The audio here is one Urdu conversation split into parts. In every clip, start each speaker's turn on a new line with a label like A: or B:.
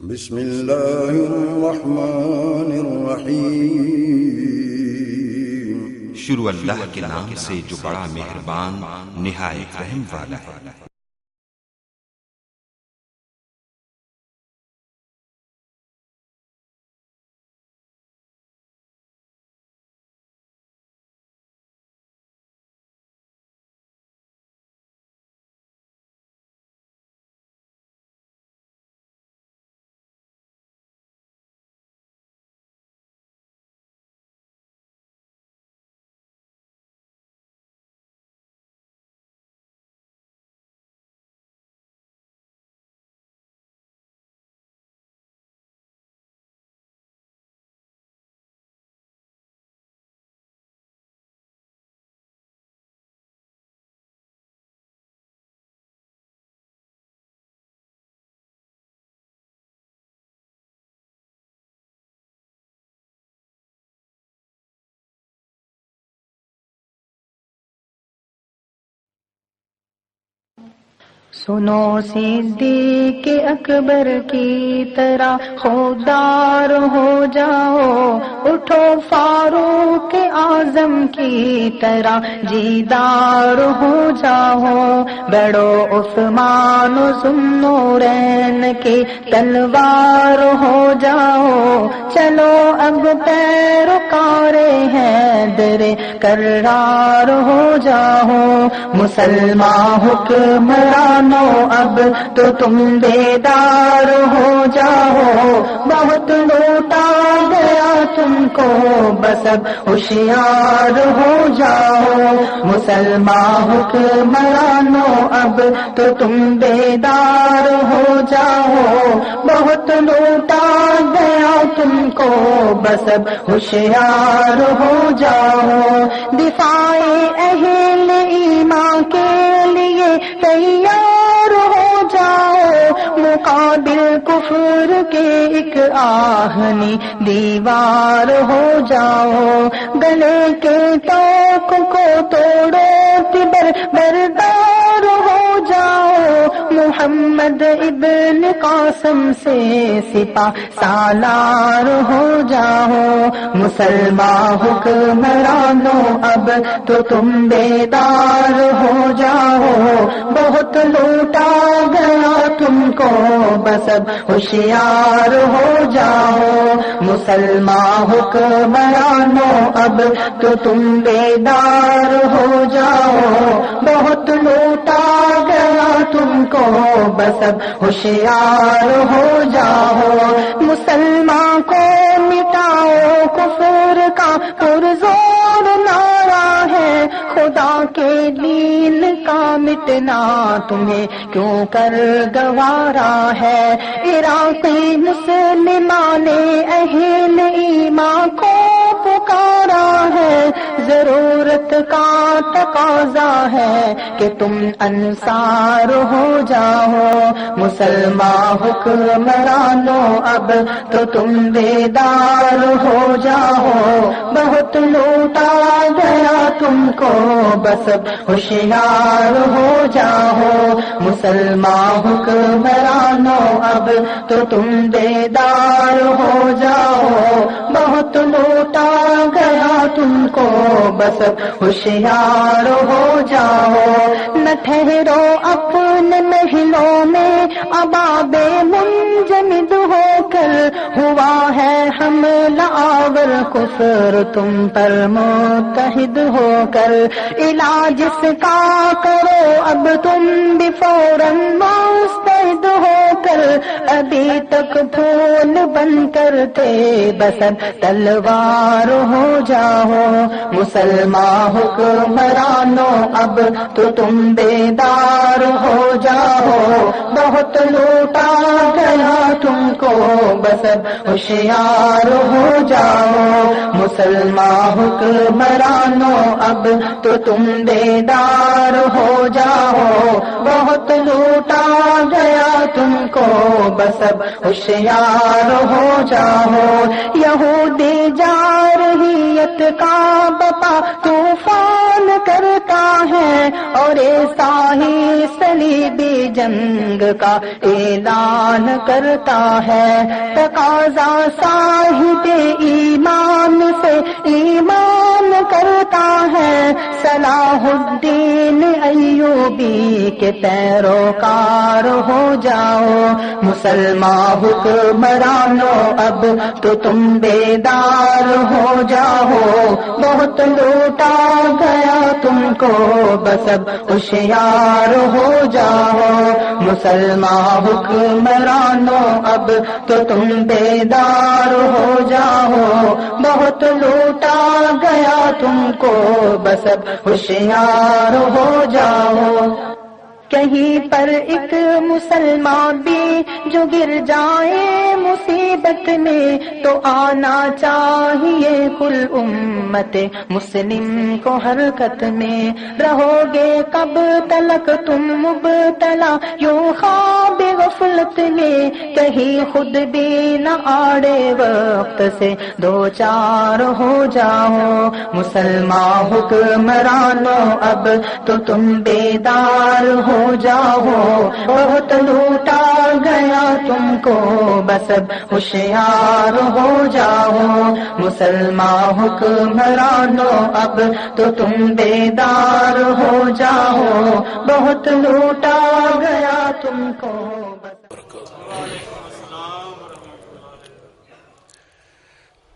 A: بسم اللہ الرحمن الرحیم۔
B: شروع اللہ کے نام سے جو بڑا مہربان نہایت رحم والا ہے۔
C: سنو صدیق اکبر کی طرح خوددار ہو جاؤ، اٹھو فاروق اعظم کی طرح جیدار ہو جاؤ، بڑھو عثمان و ذوالنورین کی تلوار ہو جاؤ، چلو اب پیروکار حیدر کرار ہو جاؤ، مسلمان حکمران اب تو تم بیدار ہو جاؤ، بہت لوٹا گیا تم کو بس اب ہوشیار ہو جاؤ، مسلمان حکمرانوں اب تو تم بیدار ہو جاؤ، بہت لوٹا گیا تم کو بس اب ہوشیار ہو جاؤ، دفاع اہل ایمان کے لیے تیار ہو جاؤ، مقابل کفر کے ایک آہنی دیوار ہو جاؤ، گلے کے توق کو توڑو تبر بردار ہو جاؤ، محمد ابن قاسم سے سپاہ سالار ہو جاؤ، مسلمان حکمرانوں اب تو تم بیدار ہو جاؤ، بہت لوٹا گیا تم کو بس اب ہوشیار ہو جاؤ، مسلمان حکمرانوں اب تو تم بیدار ہو جاؤ، بہت لوٹا گیا تم کو بس اب ہوشیار ہو جاؤ، مسلمان کو مٹاؤ کفر کا پرزور نعرہ ہے، خدا کے دین کا مٹنا تمہیں کیوں کر گوارا ہے، عراقی مسلمان اہل ایمان کو پکارا ہے، ضرورت کا تقاضا ہے کہ تم انصار ہو جاؤ، مسلمان حکمرانوں اب تو تم بیدار ہو جاؤ، بہت لوٹا گیا تم کو بس اب ہوشیار ہو جاؤ، مسلمان حکمرانوں اب تو تم بیدار ہو جاؤ، بہت لوٹا گیا تم کو بس اب ہوشیار ہو جاؤ، نہ ٹھہرو اپنے محلوں میں اباب منجمد ہو کر، ہوا ہے حملہ آور کفر تم پر متحد ہو کر، علاج اس کا کرو اب تم بھی فوراً مستعد ہو کر، ابھی تک پھول بن کر تھے بس اب تلوار ہو جاؤ، مسلمان حکمرانوں اب تو تم بیدار ہو جاؤ، بہت لوٹا گیا تم کو بس اب ہوشیار ہو جاؤ، مسلمان حکمرانوں اب تو تم بیدار ہو جاؤ، بہت لوٹا گیا تم کو بس اب ہوشیار ہو جاؤ، یہودی جارحیت کا بپا طوفان کرتا ہے اور ایسا ہی صلیبی جنگ کا اعلان کرتا ہے. تقاضا صاحب ایمان سے ایمان کرتا ہے. صلاح الدین ایوبی کے پیروکار ہو جاؤ. مسلمان حکمرانو اب تو تم بیدار ہو جاؤ. بہت لوٹا گیا تم کو بس اب ہوشیار ہو جاؤ. مسلمان حکمرانو اب تو تم بیدار ہو جاؤ. بہت لوٹا گیا تم کو بس اب ہوشیار ہو جاؤ. کہیں پر ایک مسلمان بھی جو گر جائے مصیبت میں تو آنا چاہیے کل امت مسلم کو حرکت میں. رہو گے کب تلک تم مبتلا یوں خواب غفلت میں. کہیں خود بھی نہ آڑے وقت سے دو چار ہو جاؤ. مسلمان حکمرانو اب تو تم بیدار ہو جاؤ. بہت لوٹا گیا تم کو بس اب ہوشیار ہو جاؤ. مسلمان حکمرانو اب تو تم بیدار ہو جاؤ. بہت لوٹا گیا تم کو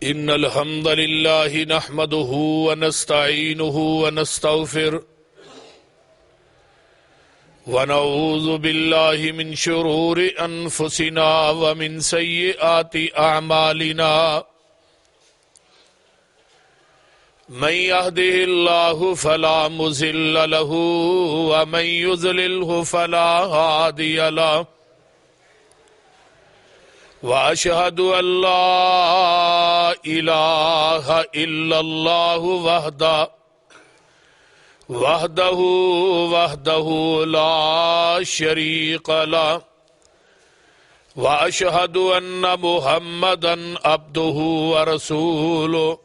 D: ان الحمد للہ نحمده ونستعینه ونستغفره ونعوذ باللہ من شرور انفسنا ومن سیئات اعمالنا. من يهده الله فلا مضل له ومن يضلله فلا هادي له. وأشهد أن لا إله إلا الله وحده لا شريك له. وأشهد أن محمدا عبده ورسوله.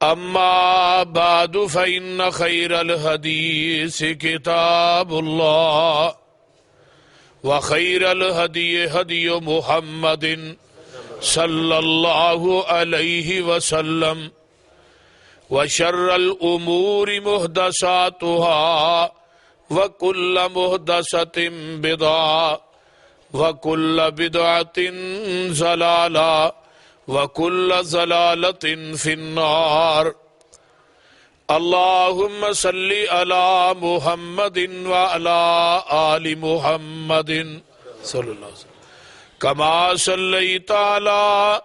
D: أما بعد فإن خير الحديث كتاب الله وخير الهدي هدي محمد صلى الله عليه وسلم. وشر الأمور محدثاتها وكل محدثة بدعة وكل بدعة ضلالة وكل ضلالة في النار. اللهم صل على محمد وعلى آل محمد صلى الله عليه وسلم كما صليت على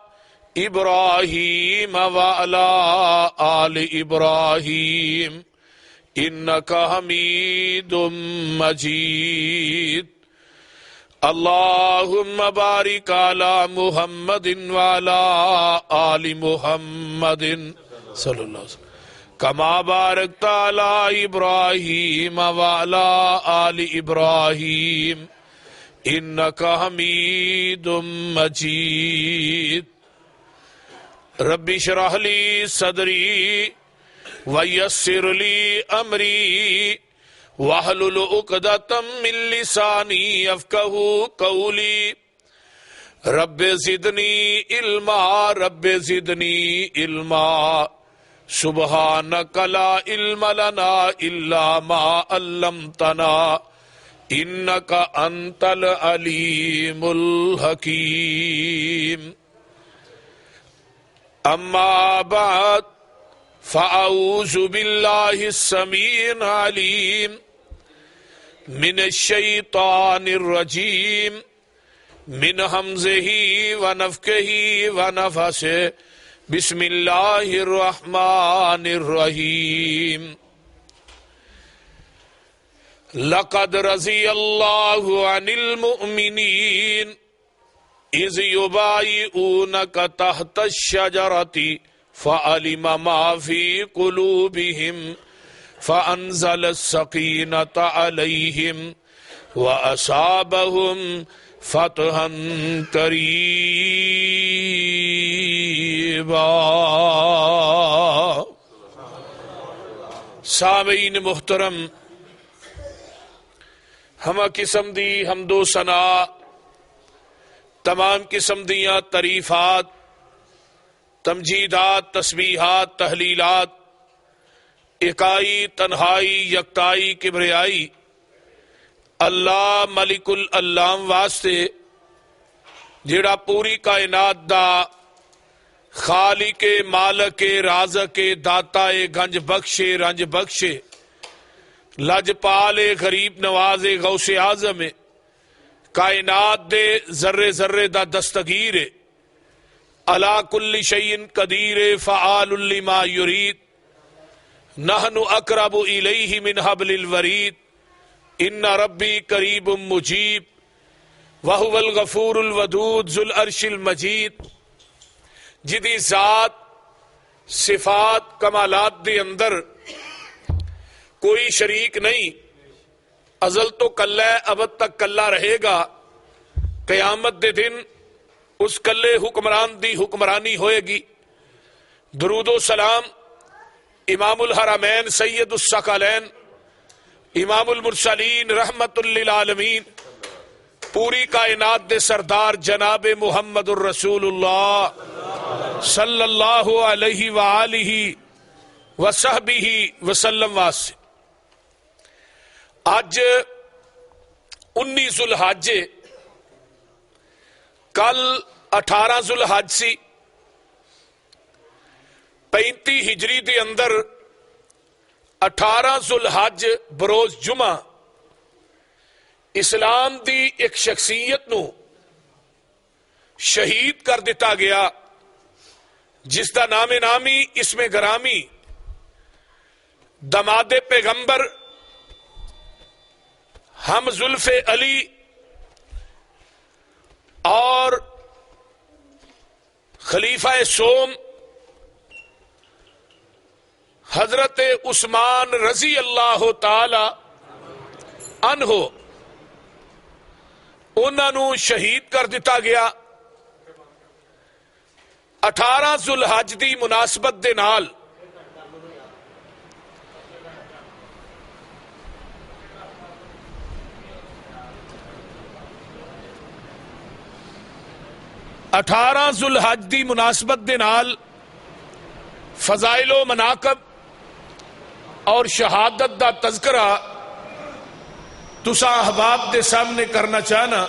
D: إبراهيم وعلى آل إبراهيم إنك حميد مجيد. اللهم بارك على محمد وعلى آل محمد صلى الله عليه وسلم كما باركت على إبراهيم وعلى آل إبراهيم إنك حميد مجيد. رب اشرح لي صدري ويسر لي أمري واحلل عقدة من لساني يفقهوا قولي. رب زدني علما رب زدني علما سبحانك لا علم لنا إلا ما علمتنا إنك أنت العليم الحكيم. أما بعد فأعوذ بالله السميع العليم من الشيطان الرجيم من همزه ونفخه ونفثه. بسم اللہ الرحمن الرحیم. لقد رضی اللہ عن المؤمنین اذ یبایعونک تحت الشجرۃ فعلم ما فی قلوبہم فانزل السکینۃ علیہم واصابہم فتحا قریبا. سامعین محترم، ہمہ قسم دی حمد و ثنا، تمام قسم دیاں تعریفات، تمجیدات، تسبیحات، تحلیلات، اکائی، تنہائی، یکتائی، کبریائی اللہ ملک العلام واسطے جڑا پوری کائنات دا خالق، مالک، رازق، داتا، گنج بخشے، رنج بخشے، لجپال، غریب نواز، غوث اعظم، کائنات دے ذرے ذرے دا دستگیر، علی کل شیء قدیر، فعال لما یرید، نحن اقرب الیہ من حبل الورید، ان ربی قریب مجیب، وہو الغفور الودود ذو العرش المجید، جدی ذات، صفات، کمالات دے اندر کوئی شریک نہیں، ازل تو کلہ ہے، ابد تک کلہ رہے گا، قیامت دے دن اس کلے حکمران دی حکمرانی ہوئے گی۔ درود و سلام امام الحرمین سید الثقلین امام المرسلین رحمت للعالمین پوری کائنات دے سردار جناب محمد الرسول اللہ صلی اللہ علیہ وآلہ وصحبہ وسلم واسطے۔ آج 19 ذوالحج، کل 18 ذوالحج سی، 35 ہجری دے اندر 18 ذوالحج بروز جمعہ اسلام دی ایک شخصیت نو شہید کر دیتا گیا، جس دا نام نامی اسم گرامی دماد پیغمبر ہم زلف علی اور خلیفہ سوم حضرت عثمان رضی اللہ تعالی عنہ انہوں نے شہید کر دیتا گیا۔ 18 ذوالحج دی مناسبت دے نال ذوالحج دی مناسبت دے نال فضائل و مناقب اور شہادت دا تذکرہ تساں احباب دے سامنے کرنا چاہنا۔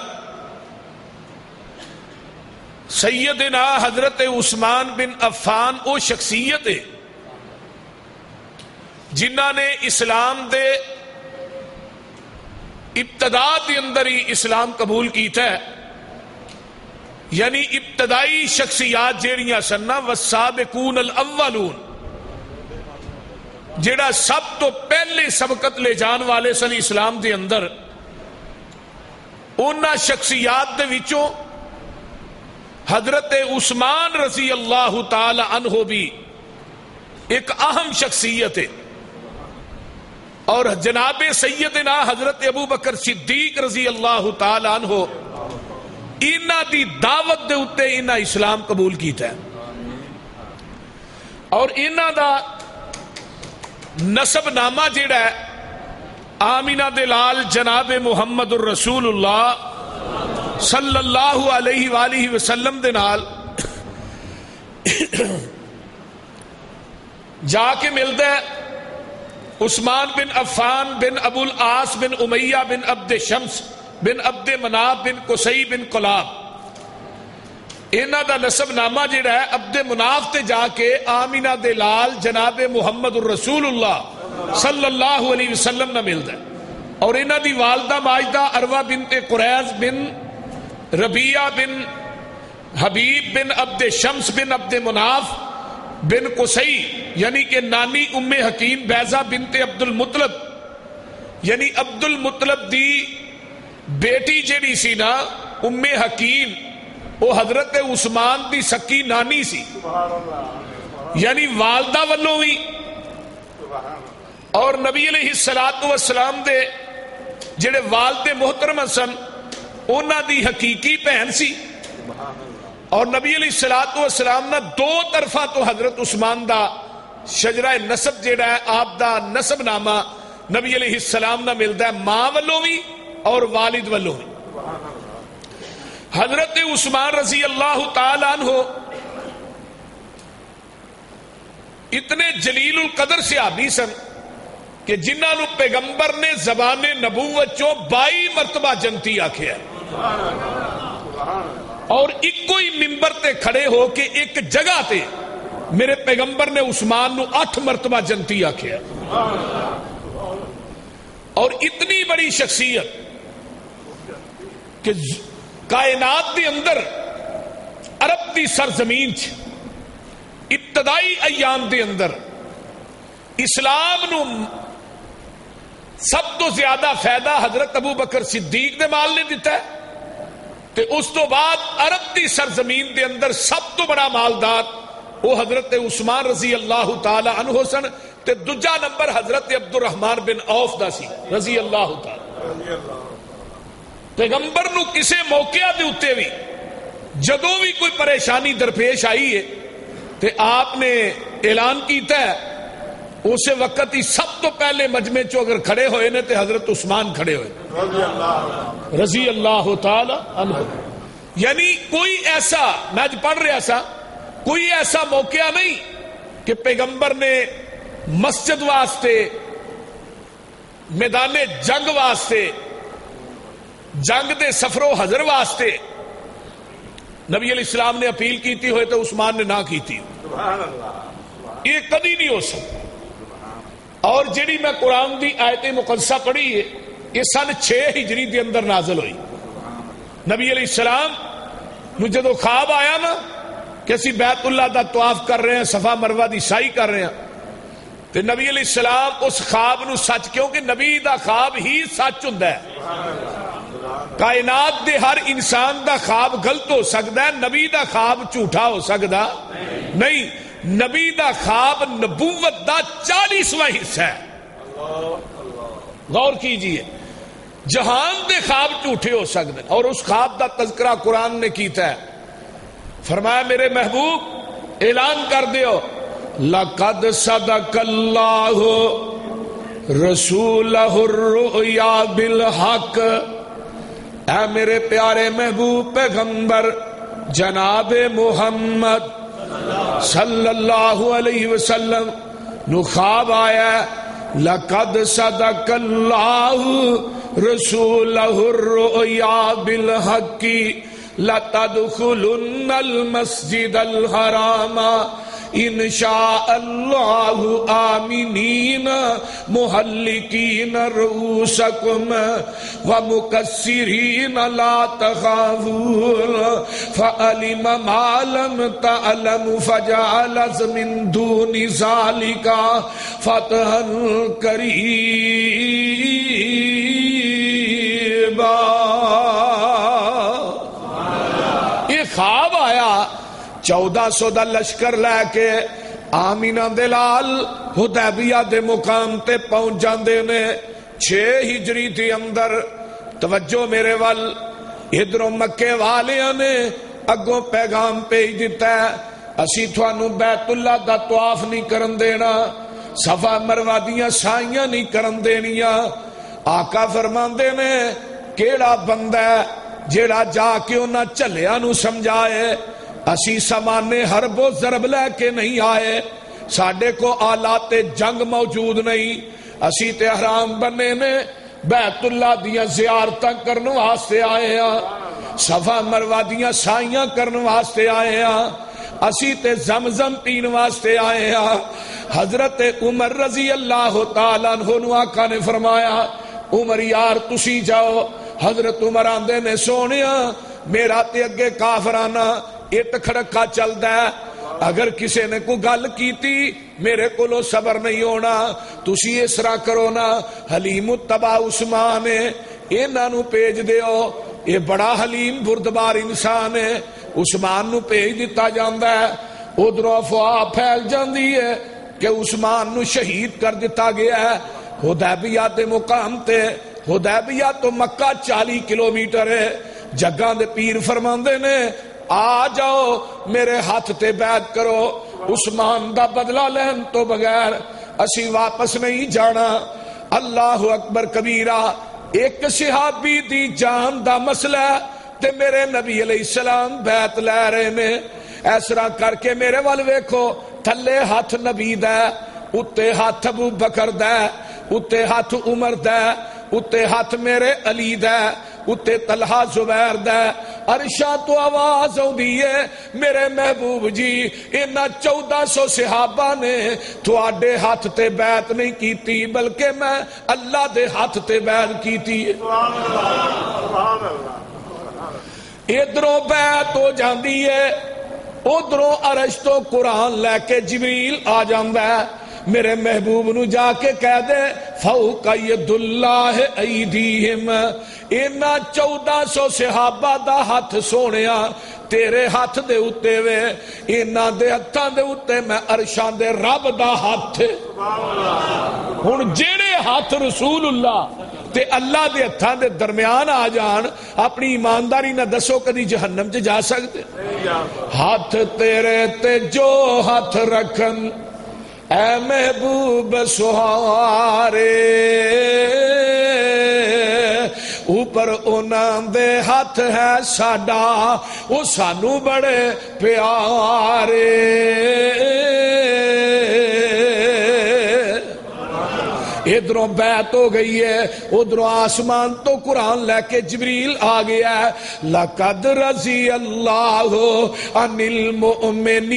D: سیدنا حضرت عثمان بن عفان او شخصیت ہے جنہ نے اسلام دے ابتدا دے اندر ہی اسلام قبول کیتا ہے، یعنی ابتدائی شخصیات جیڑیاں سننا والسابقون الاولون، جیڑا سب تو پہلے سبقت لے جان والے سن اسلام دے اندر، انہاں شخصیات دے وچوں حضرت عثمان رضی اللہ تعالی عنہ بھی ایک اہم شخصیت ہے، اور جناب سیدنا حضرت ابو بکر صدیق رضی اللہ تعالی عنہ انہاں دی دعوت دے اتے انہاں اسلام قبول کیتا ہے، اور انہاں دا نسب نامہ جیڑا ہے آمینہ دلال جناب محمد الرسول اللہ صلی اللہ علیہ وآلہ وسلم دے نال جا کے ملتا ہے۔ عثمان بن عفان بن ابو العاص بن امیہ بن عبد شمس بن عبد مناف بن قصی بن کلاب، انہاں دا نسب نامہ جڑا ہے عبد مناف تے جا کے آمینہ دے لال جناب محمد الرسول اللہ صلی اللہ علیہ وسلم نہ ملتا ہے، اور انہاں دی والدہ ماجدہ عروہ بنت قریظ بن ربیعہ بن حبیب بن عبد شمس بن عبد مناف بن قصی، یعنی کہ نانی ام حکیم بیضہ بنت عبد المطلب، یعنی عبد المطلب دی بیٹی جیڑی سی نا ام حکیم، وہ حضرت عثمان دی سکی نانی سی، یعنی والدہ والوں بھی، اور نبی علیہ الصلوۃ والسلام دے جڑے والد محترم سن انہاں دی حقیقی بہن سی، اور نبی علیہ الصلوۃ والسلام نے دو طرفہ تو حضرت عثمان دا شجرہ نسب جیڑا ہے آپ دا نسب نامہ نبی علیہ السلام نہ ملتا ہے ماں والوں بھی اور والد والوں بھی. حضرت عثمان رضی اللہ تعالی عنہ اتنے جلیل القدر صحابی سن کہ جنہاں نو پیغمبر نے زبان نبوت چوں 22 مرتبہ جنتی آکھیا اور ایک ہی ممبر تے کھڑے ہو کے ایک جگہ تے میرے پیغمبر نے عثمان نو 8 مرتبہ جنتی آکھیا. اور اتنی بڑی شخصیت کہ کائنات دے اندر عرب دی سرزمین چ ابتدائی ایام دے اندر اسلام نو سب تو زیادہ فائدہ حضرت ابو بکر صدیق دے مال نے دیتا ہے تے اس تو بعد عرب دی سرزمین دے اندر سب تو بڑا مالدار وہ حضرت عثمان رضی اللہ تعالی عنہ سن تے دوجا نمبر حضرت عبد الرحمن بن عوف دا سی رضی اللہ تعالی. پیغمبر نو کسے موقع دے اتے بھی جدوں بھی کوئی پریشانی درپیش آئی ہے تے آپ نے اعلان کیتا ہے اس وقت ہی سب تو پہلے مجمع چو اگر کھڑے ہوئے نے تے حضرت عثمان کھڑے ہوئے رضی اللہ تعالی عنہ. یعنی کوئی ایسا میں آج پڑھ رہا سا کوئی ایسا موقع نہیں کہ پیغمبر نے مسجد واسطے میدان جنگ واسطے جنگ دے سفر و حضر واسطے نبی علیہ السلام نے اپیل کیتی ہوئے تو عثمان نے نہ کیتی. یہ کبھی نہیں ہو سکتا. اور جڑی میں قرآن دی آیت مقدسہ پڑھی ہے یہ سن 6 ہجری دے اندر نازل ہوئی. نبی علیہ السلام نو جدو خواب آیا نا کہ اسی بیت اللہ دا طواف کر رہے ہیں صفا مروہ دی سائی کر رہے ہیں تو نبی علیہ السلام اس خواب نو سچ کیونکہ نبی دا خواب ہی سچ ہوندا ہے. کائنات دے ہر انسان دا خواب غلط ہو سکتا ہے نبی دا خواب جھوٹا ہو سکتا نہیں. نبی دا خواب نبوت دا 40واں حصہ ہے. غور کیجئے جہان دے خواب جھوٹے ہو سکتے ہیں اور اس خواب دا تذکرہ قرآن نے کیتا ہے. فرمایا میرے محبوب اعلان کر دیو لقد صدق اللہ رسولہ الرؤیا بالحق. اے میرے پیارے محبوب پیغمبر جناب محمد صلی اللہ علیہ وسلم نو خواب آیا لقد صدق اللہ رسولہ الرؤیا بالحق لتدخلن المسجد الحرام انشاء اللہ آمنین محلقین رؤوسکم ومکسرین لا تخافون فعلم ما لم تعلم فجعل من دون ذلك فتحا قریبا. یہ خواب آیا 1400 دا لشکر لے کے آمینہ دلال حدیبیہ دے مقام تے پہنچ جاندے نے 6 ہجری تھی اندر. توجہ میرے وال ادھروں مکے والیاں نے اگوں پیغام بھیج دیتا ہے اسی تھانوں بیت اللہ دا طواف نہیں کرن دینا صفا مروہ دیاں سائیاں نہیں کرن دینیاں. آقا فرماندے نے کیڑا بندہ ہے جیڑا جا کے انہاں چلیا نو سمجھائے اسی سامانے حرب و ضرب لے کے نہیں آئے ساڈے کو آلات جنگ موجود نہیں اسی تے حرام بنے نے بیت اللہ دیاں زیارتاں کرن واسطے آئے ہاں صفا مروہ دیاں سائیاں کرن واسطے آئے ہاں اسی تے زمزم پین واسطے آئے ہاں. حضرت عمر رضی اللہ تعالیٰ عنہ آقا نے فرمایا عمر یار تسی جاؤ. حضرت عمر آندے نے سونیا میرا تے اگے کافرانہ ایت کھڑکا چلدا ہے اگر کسی نے کوئی گل کیتی میرے کولو صبر نہیں ہونا تسی اس طرح کرو نا حلیم التبا عثمان ہے انہاں نو بھیج دیو یہ بڑا حلیم بردبار انسان ہے. عثمان نو بھیج دتا جاندا ہے ادھروں افواہ پھیل جاندی ہے کہ عثمان نو شہید کر دتا گیا ہے حدیبیہ دے مقام تے. حدیبیہ تو مکہ 40 کلومیٹر ہے. جگہ دے پیر فرماندے نے آ جاؤ میرے ہاتھ تے بیعت کرو عثمان دا بدلہ لین تو بغیر اسی واپس نہیں جانا. اللہ اکبر کبیرہ. ایک صحابی دی جان دا مسئلہ تے میرے نبی علیہ السلام بیعت لے رہے نے. اس طرح کر کے میرے وال ویکھو, تھلے ہاتھ نبی دا, اتے ہاتھ ابو بکر دا, اتے ہاتھ عمر دا, اتے ہاتھ میرے علی دا, اتے طلحہ زبیر دا. عرشاں تو آواز آؤندی ہے میرے محبوب جی انہاں 1400 صحابہ نے تواڈے ہاتھ تے بیعت نہیں کیتی بلکہ میں اللہ دے ہاتھ تے بیعت کیتی. سبحان اللہ. ادھروں بیعت ہو جاندی ہے, ادھروں عرش تو قرآن لے کے جبریل آ جاندا ہے. میرے محبوب نو جا کے کہہ دے فوق ید اللہ ایدیہم, انہاں 1400 صحابہ دا ہاتھ سونیا تیرے ہاتھ دے اتے وے, انہاں دے ہتھاں دے اتے میں عرشاں دے رب دا ہاتھ. ہن جڑے ہاتھ رسول اللہ تے اللہ دے ہتھاں دے درمیان آ جان, اپنی ایمانداری نہ دسو کدی جہنم چ جا سکتے؟ ہاتھ تیرے تے جو ہاتھ رکھن اے محبوب سہارے, اوپر انہاں دے ہاتھ ہے ساڈا وہ سانو بڑے پیارے. ادھروں بیعت ہو گئی ہے, ادھروں آسمان تو قرآن لے کے جبریل آ گیا ہے. لقد رضی اللہ عن المؤمنین,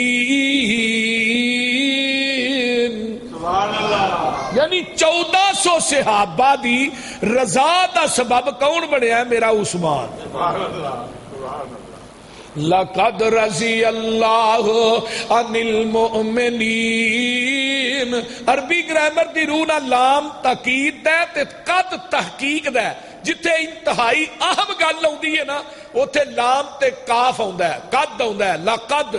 D: یعنی 1400 صحابہ دی رضا دا سبب کون بنیا ہے؟ میرا عثمان. لقد رضی اللہ عن المؤمنین. عربی گرامر دی روح نہ لام تاکید ہے تے قد تحقیق ہے. جتھے انتہائی اہم گل ہوندی ہے نا اوتھے لام تے کاف ہوندا ہے, قد ہوندا ہے. لقد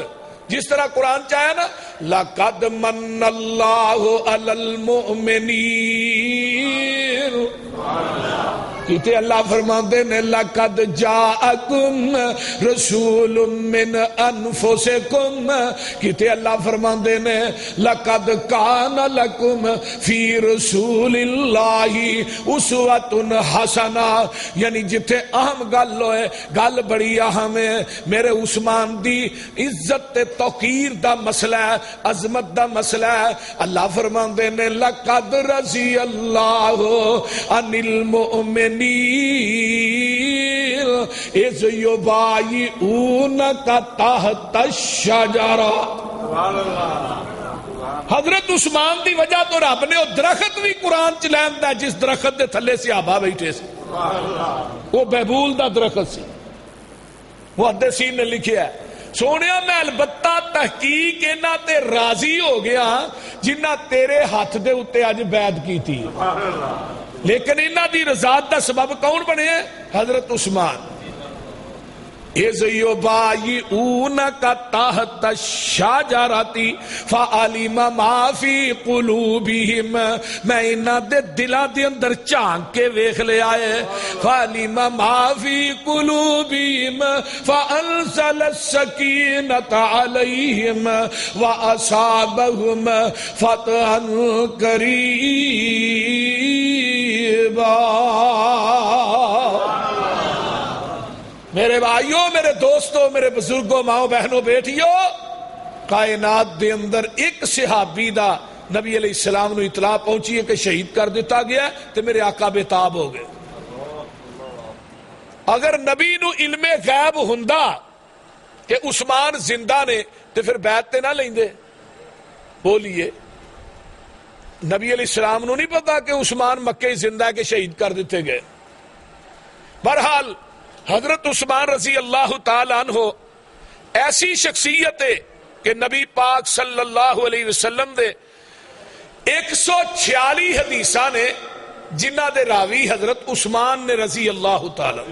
D: جس طرح قرآن چاہے نا لقد من اللہ علی المؤمنین, کیتے اللہ فرماندے نے لقد جاءکم رسول من انفسکم, کیتے اللہ فرماندے نے لقد کان لکم فی رسول اللہ اسوۃ حسنہ. یعنی جتھے اہم گل ہوئے, گل بڑی اہم ہے. میرے عثمان دی عزت تے توقیر دا مسئلہ ہے, عظمت دا مسئلہ ہے. اللہ فرماندے نے لقد رضی اللہ عن المؤمنین اذ یبایعونک تحت الشجرہ. حضرت عثمان دی وجہ تو رب نے وہ درخت بھی قرآن چ لیندا جس درخت دے تھلے صحابہ بیٹھے سی. وہ بیبول دا درخت سی. محدثین نے لکھیا ہے سونیا میں البتہ تحقیق انہاں تے راضی ہو گیا جنہاں تیرے ہاتھ دے اتے اج بیعت کی تھی, لیکن انہاں دی رضا دا سبب کون بنے؟ حضرت عثمان. اذ یبایعونک تحت الشجرۃ فعلم ما فی قلوبہم, میں انہاں دے دلاں دے اندر جھانک کے ویکھ لیا ہے. فعلم ما فی قلوبہم فانزل السکینۃ علیہم واصابہم فتحا قریبا. میرے بھائیوں, میرے دوستوں, میرے بزرگوں, ماؤں بہنوں, بیٹیوں, کائنات دے اندر ایک صحابی دا نبی علیہ السلام نو اطلاع پہنچی ہے کہ شہید کر دیتا گیا تے میرے آقا بے-تاب ہو گئے. اگر نبی نو علم غیب ہوندا کہ عثمان زندہ نے تے پھر بیعت تے نہ لیندے. بولیے, نبی علیہ السلام نو نہیں پتا کہ عثمان مکے زندہ کے شہید کر دیتے گئے. بہرحال حضرت عثمان رضی اللہ تعالی عنہ ایسی شخصیت ہے کہ نبی پاک صلی اللہ علیہ وسلم دے 146 حدیثاں نے جنہ دے راوی حضرت عثمان نے رضی اللہ تعالی.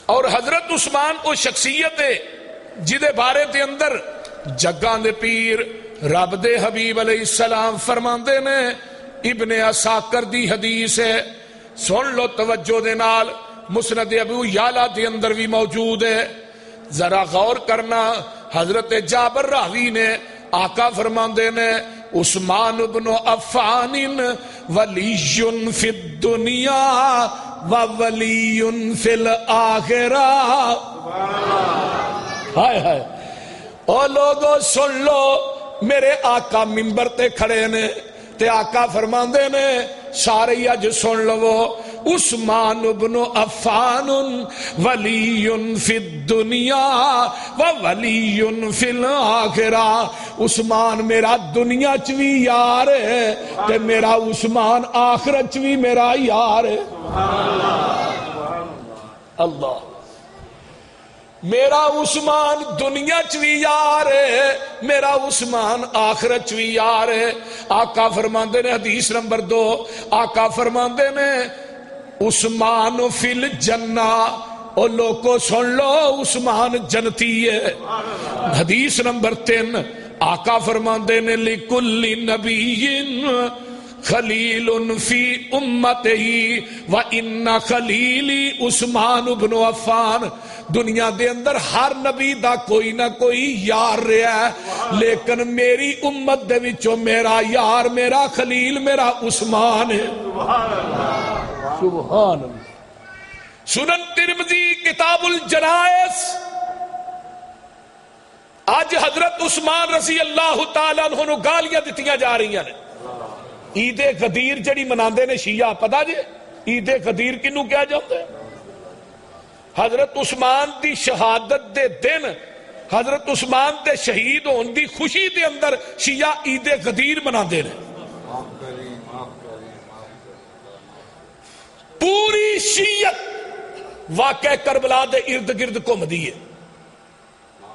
D: اور حضرت عثمان وہ شخصیت ہے جدے بارے دے اندر جگاں دے پیر رب دے حبیب علیہ السلام فرماندے نے, ابن عساکر دی حدیث ہے, سن لو توجہ دے نال, مسند ابو یعلا دے اندر بھی موجود ہے. ذرا غور کرنا, حضرت جابر راوی نے آقا فرماندے نے عثمان بن عفان ولی فی الدنیا و ولی فی الآخرہ. ہائے ہائے او لوگو سن لو، میرے آقا منبر تے کھڑے نے تے آقا فرماندے نے سارے اج سن لو، عثمان بن عفان ولی فی الدنیا و ولی فی الآخرہ. عثمان میرا دنیا چ بھی یار ہے تے میرا عثمان آخرت چ بھی میرا یار ہے. اللہ، میرا عثمان دنیا چ بھی یار ہے، میرا عثمان آخرت چ بھی یار ہے. آقا فرماندے نے حدیث نمبر 2، آقا فرماندے نے عثمان فی الجنہ. او لوگو سن لو، عثمان جنتی ہے. حدیث نمبر 3، آقا فرماندے نے لکل نبی خلیل فی امتہی و ان خلیلی عثمان بن عفان. دنیا دے اندر ہر نبی دا کوئی نہ کوئی یار رہا ہے، لیکن میری امت دے وچوں میرا یار، میرا خلیل، میرا عثمان ہے. سبحان اللہ. سنن ترمذی کتاب الجنائز. آج حضرت عثمان رضی اللہ تعالیٰ عنہ نو گالیاں دتیاں جا رہی ہیں. عید غدیر جڑی مناندے نے شیعہ، پتا جے عید غدیر کنوں کیا جاتا ہے؟ حضرت عثمان دی شہادت دے دن، حضرت عثمان دے شہید ہون دی خوشی دے اندر شیعہ عید غدیر مناندے نے. پوری شیعت واقعہ کربلا دے ارد گرد گھوم دی ہے.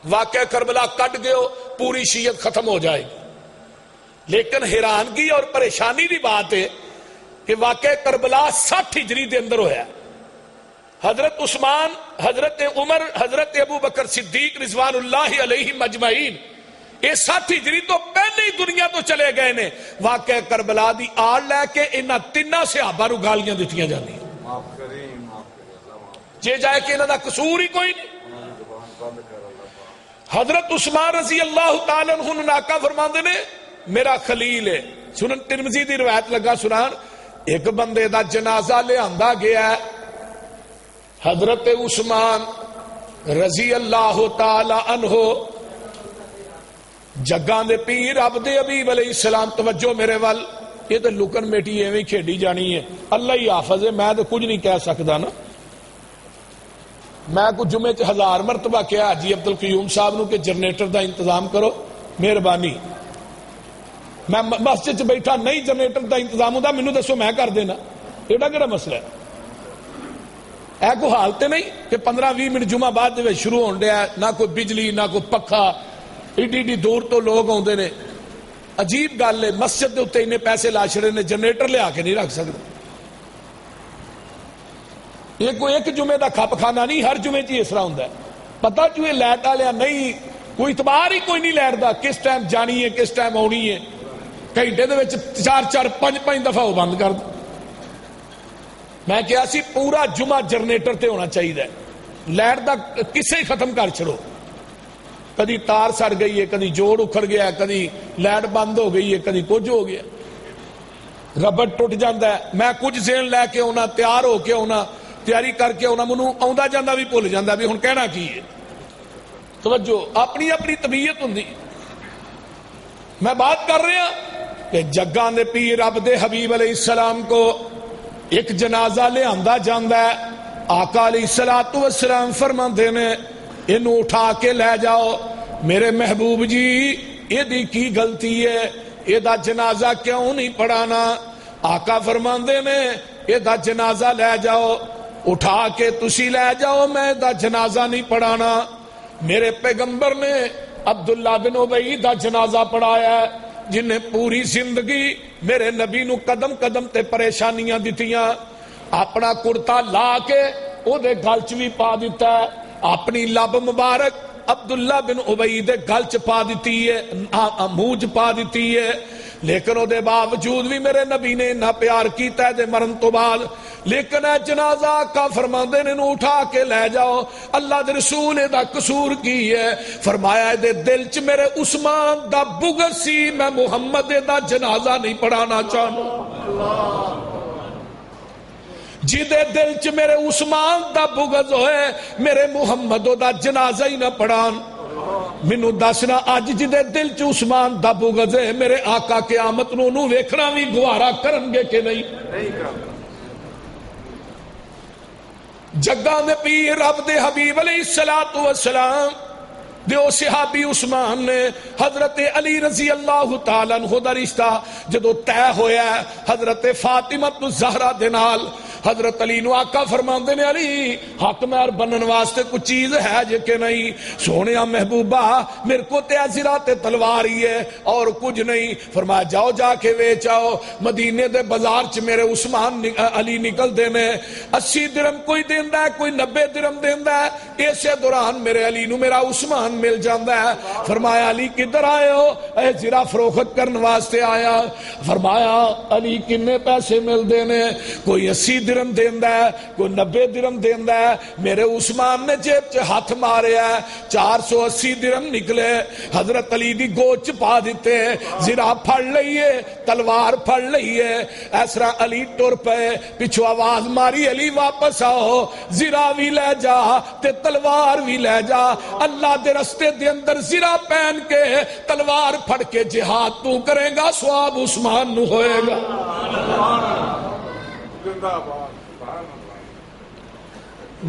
D: واقعہ کربلا کٹ گئے ہو پوری شیعت ختم ہو جائے گی. لیکن حیرانگی اور پریشانی دی بات ہے کہ واقعہ کربلا 60 ہجری دے اندر ہویا. حضرت عثمان، حضرت عمر، حضرت ابو بکر صدیق رضوان اللہ علیہ مجمعین یہ 60 ہجری تو پہلے ہی دنیا تو چلے گئے نے. واقعہ کربلا دی آڑ لے کے انہاں تیناں صحابہ نو گالیاں دتیاں جاندیاں جے جائے کہ انہاں دا قصور ہی کوئی نہیں. حضرت عثمان رضی اللہ تعالیٰ عنہ آقا فرماندے نے میرا خلیل ہے. سنن ترمذی دی روایت لگا سنان، ایک بندے دا جنازہ لے آندا گیا ہے. حضرت عثمان رضی اللہ تعالی عنہ جگاں دے پیر عبد حبیب علیہ السلام، توجہ میرے وال، یہ تو لکن میٹی ایویں کھیڈی جانی ہے. اللہ ہی حافظ ہے، میں تو کچھ نہیں کہہ سکتا نا. میں کچھ جمعے 1000 مرتبہ کیا حاجی عبد القیوم صاحب نو کہ جنریٹر دا انتظام کرو، مہربانی. میں مسجد چ بیٹھا نہیں جنریٹر دا انتظام ہوتا مینوں دسو میں کر دینا. ایڈا کہڑا مسئلہ ہے؟ اے کوئی حالت نہیں کہ 15-20 منٹ جمعہ بعد شروع ہون ڈیا، نہ کوئی بجلی نہ کوئی پکھا، ایڈی ایڈی دور تو لوگ آتے نے. عجیب گل ہے، مسجد دے اتنے انہیں پیسے لا چھڑے نے، جنریٹر لے آ کے نہیں رکھ سکتے. یہ کوئی ایک جمعے دا کھپ کھانا نہیں، ہر جمعے چ اس طرح ہوندا ہے. پتہ کیوں لائٹ والے نہیں کوئی اعتبار ہی کوئی نہیں لائٹ دا، کس ٹائم جانی ہے کس ٹائم آنی ہے. گھنٹے دے وچ 4-4 5-5 دفعہ وہ بند کر دو. میں کہا سی پورا جمعہ جنریٹر تے ہونا چاہیے، لائٹ دا کسے ہی ختم کر چھڑو. کدی تار سڑ گئی ہے، کدی جوڑ اکھڑ گیا ہے، کدی لائٹ بند ہو گئی ہے، کدی کچھ ہو گیا، ربڑ ٹوٹ جاتا ہے. میں کچھ ذہن لے کے آنا، تیار ہو کے آنا، تیاری کر کے آنا، مینوں آندا جاندا بھی بھول جاندا بھی ہن کہنا کی ہے. توجہ، اپنی اپنی طبیعت ہوندی. میں بات کر رہا کہ جگاں دے پیر عبد حبیب علیہ السلام کو ایک جنازہ لے آندا جاندا ہے. آقا علیہ الصلوۃ والسلام فرماندے نے اینو اٹھا کے لے جاؤ. میرے محبوب جی یہ کی غلطی ہے، یہ جنازہ کیوں نہیں پڑھانا؟ آقا فرماندے نے یہ جنازہ لے جاؤ، اٹھا کے تسی لے جاؤ، میں جنازہ نہیں پڑھانا. میرے پیغمبر نے عبداللہ بن ابی دا جنازہ پڑھایا ہے، جن نے پوری زندگی میرے نبی نو قدم قدم تے پریشانیاں دتیاں. اپنا کرتا لا کے او دے گل چ بھی پا دیتا ہے، اپنی لب مبارک عبداللہ بن ابی دے گل چ پا دیتی ہے، منہ چ پا دیتی ہے. لیکن او دے باوجود بھی میرے نبی نے نہ پیار کیتا ہے دے مرن تو بعد. لیکن اے جنازہ آقا فرماندے نے نو اٹھا کے لے جاؤ. اللہ دے رسول دا قصور کی ہے؟ فرمایا دے دل چ میرے عثمان دا بغض سی، میں محمد دا جنازہ نہیں پڑھانا چاہنا. جی دے دل چ میرے عثمان دا بغض ہوئے میرے محمد دا جنازہ ہی نہ پڑھان. مینوں دسنا اج جی دے دل چ عثمان دا بغض ہے میرے آقا قیامت نو ویکھنا بھی گوارا کرن گے کہ نہیں؟ جگاں دے پیر رب دے حبیب علیہ الصلوۃ والسلام دیو صحابی عثمان نے حضرت علی رضی اللہ تعالیٰ عنہ دا رشتہ جدو طے ہویا ہے حضرت فاطمہ الزہرا دے نال، حضرت علی نو آقا فرماندے نے علی حق مہر بنن واسطے کچھ چیز ہے جے کہ نہیں؟ سونیا محبوبہ میرے کو تے ازرا تے تلوار ہی ہے اور کچھ نہیں. فرمایا جاؤ جا کے ویچ آؤ. مدینے دے بازار چ میرے عثمان علی نکل دے نے 80 درہم کوئی دیندا ہے کوئی 90 درہم دیندا ہے. اسی دوران میرے علی نو میرا عثمان مل جاندا ہے. فرمایا علی کدھر آئے ہو؟ اے زرا فروخت کرن واسطے آیا. فرمایا علی کنے پیسے مل دے نے؟ کوئی 80 درہم دیندا ہے کوئی 90 درہم دیندا ہے. میرے عثمان نے جیب چ ہاتھ ماریا 480 درہم نکلے. حضرت علی دی گود چ پا دیتے. زرا پھڑ لئیے تلوار پھڑ لئیے. ایسرا علی ٹر پے پچھو آواز ماری علی واپس آؤ زرا بھی لے جا تے تلوار بھی لے جا. اللہ دے رستے دے اندر زرا پہن کے تلوار پھڑ کے جہاد تو کرے گا ثواب عثمان نو ہوئے گا.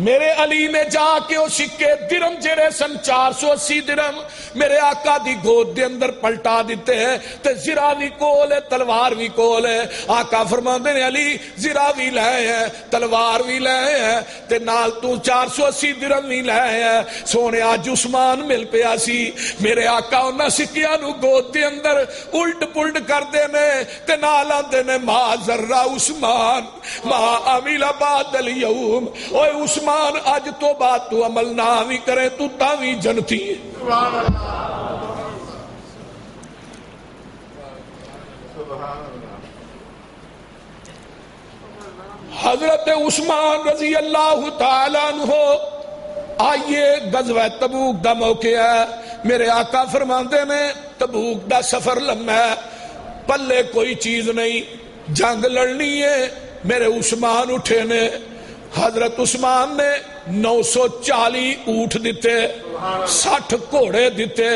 D: میرے علی نے جا کے وہ سکے درم جڑے سن 480 درم میرے آقا دی گود دے اندر پلٹا دیتے ہیں تے زرا بھی کول ہے تلوار بھی کول ہے. آقا فرماندے نے علی زرا بھی لائے ہیں تلوار بھی لائے ہیں تے نال تو 480 درم بھی لائے ہیں. سونے آج عثمان مل پیا سی. میرے آقا انہاں سکیاں نو گود دے اندر الٹ پلٹ کر دے نے تے نال آندے نے ما ذرہ عثمان ما عمل بعد اليوم. اوے عثمان آج تو بات تو عمل نہ بھی کرے تو تاوی جنتی ہے. سبحان اللہ. حضرت عثمان رضی اللہ تعالیٰ عنہ آئیے غزوہ تبوک دا موقع ہے. میرے آقا فرماندے نے تبوک دا سفر لمبا ہے پلے کوئی چیز نہیں جنگ لڑنی ہے. میرے عثمان اٹھے نے حضرت عثمان نے 940 اونٹ دیتے 60 گھوڑے دیتے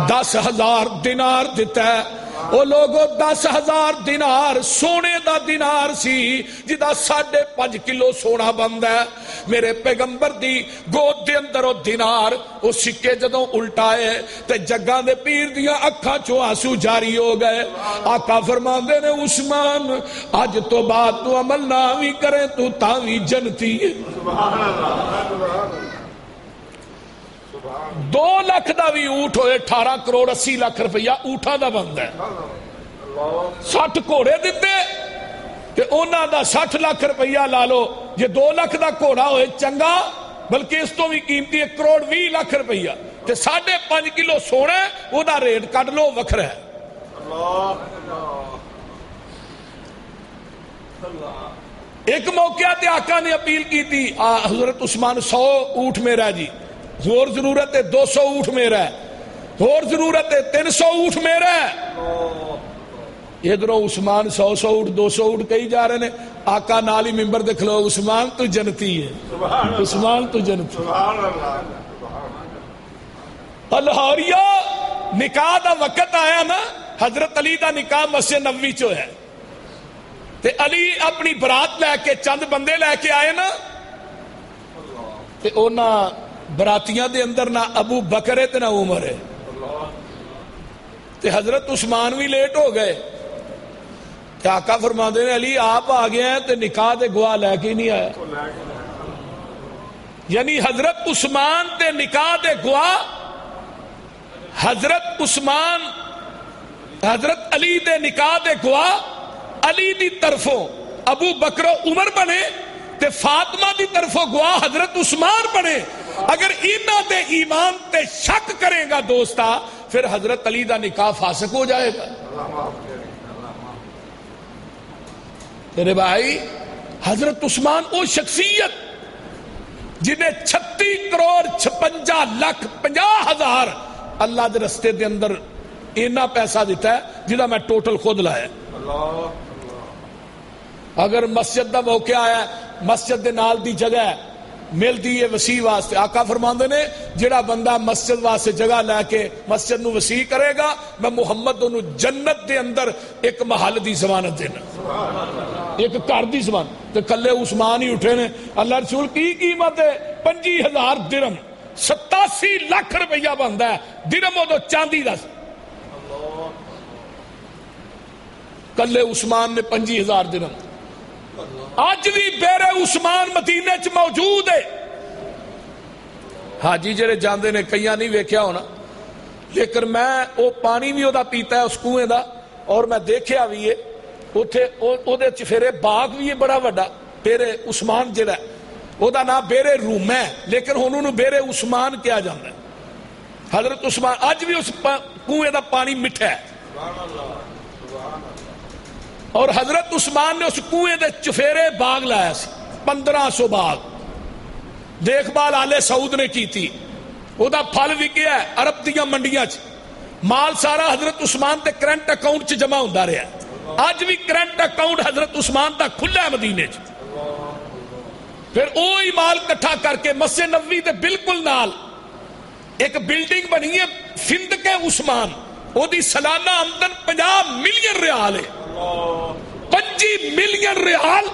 D: 10,000 دینار دیتا ہے. وہ لوگوں 10,000 دینار سونے دا دینار سی جدا 5.5 کلو سونا بندا ہے. میرے پیغمبر دی گود دے اندر وہ دینار وہ سکے جدوں الٹائے تے جگاں دے پیر دیاں اکھاں چوں آنسو جاری ہو گئے. آقا فرماندے نے عثمان اج تو بعد تو عمل نہ بھی کرے تو تاوی جنتی ہے. سبحان اللہ. 2 لاکھ دا بھی اونٹ ہوئے 18 کروڑ 80 لاکھ روپیہ اونٹاں دا بندا ہے. 60 گھوڑے دیتے تے انہاں دا 60 لاکھ روپیہ لا لو. جے 2 لاکھ دا گھوڑا ہوئے چنگا بلکہ اس تو بھی قیمتی 1 کروڑ 20 لاکھ روپیہ تے 5.5 کلو سونا وہ دا ریٹ کٹ لو وکھرا ہے. ایک موقع تے آقا نے اپیل کی تھی حضرت عثمان 100 اونٹ میرا جی اور ضرورت ہے 200 اونٹ میرا ہے اور ضرورت ہے 300 اونٹ میرا ہے. ادھروں عثمان 100 اونٹ 200 اونٹ کہی جا رہے ہیں. آقا نالی ممبر دیکھ لو عثمان تو جنتی ہے. عثمان تو جنتی. الہاریہ نکاح دا وقت آیا نا حضرت علی دا نکاح مسجد نبوی چو ہے تے علی اپنی برات لے کے چند بندے لے کے آئے نا تے اونا براتیاں دے اندر نہ ابو بکر ہے تے نہ عمر ہے تے حضرت عثمان بھی لیٹ ہو گئے. تے آقا فرماندے نے علی آپ آ گئے ہیں تے نکاح دے گواہ لے کے نہیں آیا. یعنی حضرت عثمان تے نکاح دے گواہ حضرت عثمان حضرت علی دے نکاح دے گواہ علی دی طرفوں ابو بکر و عمر بنے تے فاطمہ دی طرفوں گواہ حضرت عثمان بنے. اگر انہاں دے ایمان تے شک کرے گا دوستا پھر حضرت علی دا نکاح فاسق ہو جائے گا. میرے بھائی حضرت عثمان وہ شخصیت جنہیں 36 کروڑ 56,50,000 اللہ دے رستے دے اندر اینا پیسہ دیتا ہے جنہاں میں ٹوٹل خود لایا. اگر مسجد دا موقع آیا مسجد دے نال دی جگہ ہے ملتی ہے وسیع واسطے, آقا فرماندے نے جڑا بندہ مسجد واسطے جگہ لے کے مسجد نو وسیع کرے گا میں محمد انہوں جنت دے اندر ایک محل دی ضمانت دینا, ایک گھر دی ضمانت. تے کلے عثمان ہی اٹھے نے. اللہ رسول کی قیمت ہے 25,000 درم, 87 لاکھ روپیہ بنتا ہے درم ادو چاندی دا. کلے عثمان نے 25,000 درم. اج بھی بیرے عثمان مدینے چ موجود ہے. حاجی جڑے جاندے نے کئی نہیں ویکھیا ہونا, لیکن میں وہ پانی بھی وہ پیتا ہے اس کنویں دا, اور میں دیکھیا بھی ہے اوتھے اودے چ پھر باغ بھی ہے بڑا وڈا. بیرے عثمان جڑا ہے او دا نام بیرے روم ہے, لیکن ہن انہوں بیرے عثمان کیا جاندا ہے. حضرت عثمان اج بھی اس کنویں دا پانی میٹھا ہے. اور حضرت عثمان نے اس کنویں دے چفیرے باغ لایا سی 1500 باغ. دیکھ بھال آلے سعود نے کی تھی, وہ دا پھل وکیا ہے عرب دیاں منڈیاں چ. مال سارا حضرت عثمان تے کرنٹ اکاؤنٹ چ جمع ہوندا رہا. اج بھی کرنٹ اکاؤنٹ حضرت عثمان دا کھلا ہے مدینے چ. پھر وہی مال کٹھا کر کے مسجد نبوی دے بالکل نال ایک بلڈنگ بنی ہے فندق عثمان, وہ دی سالانہ آمدن 50 ملین ریال ہے. 25 ملین ریال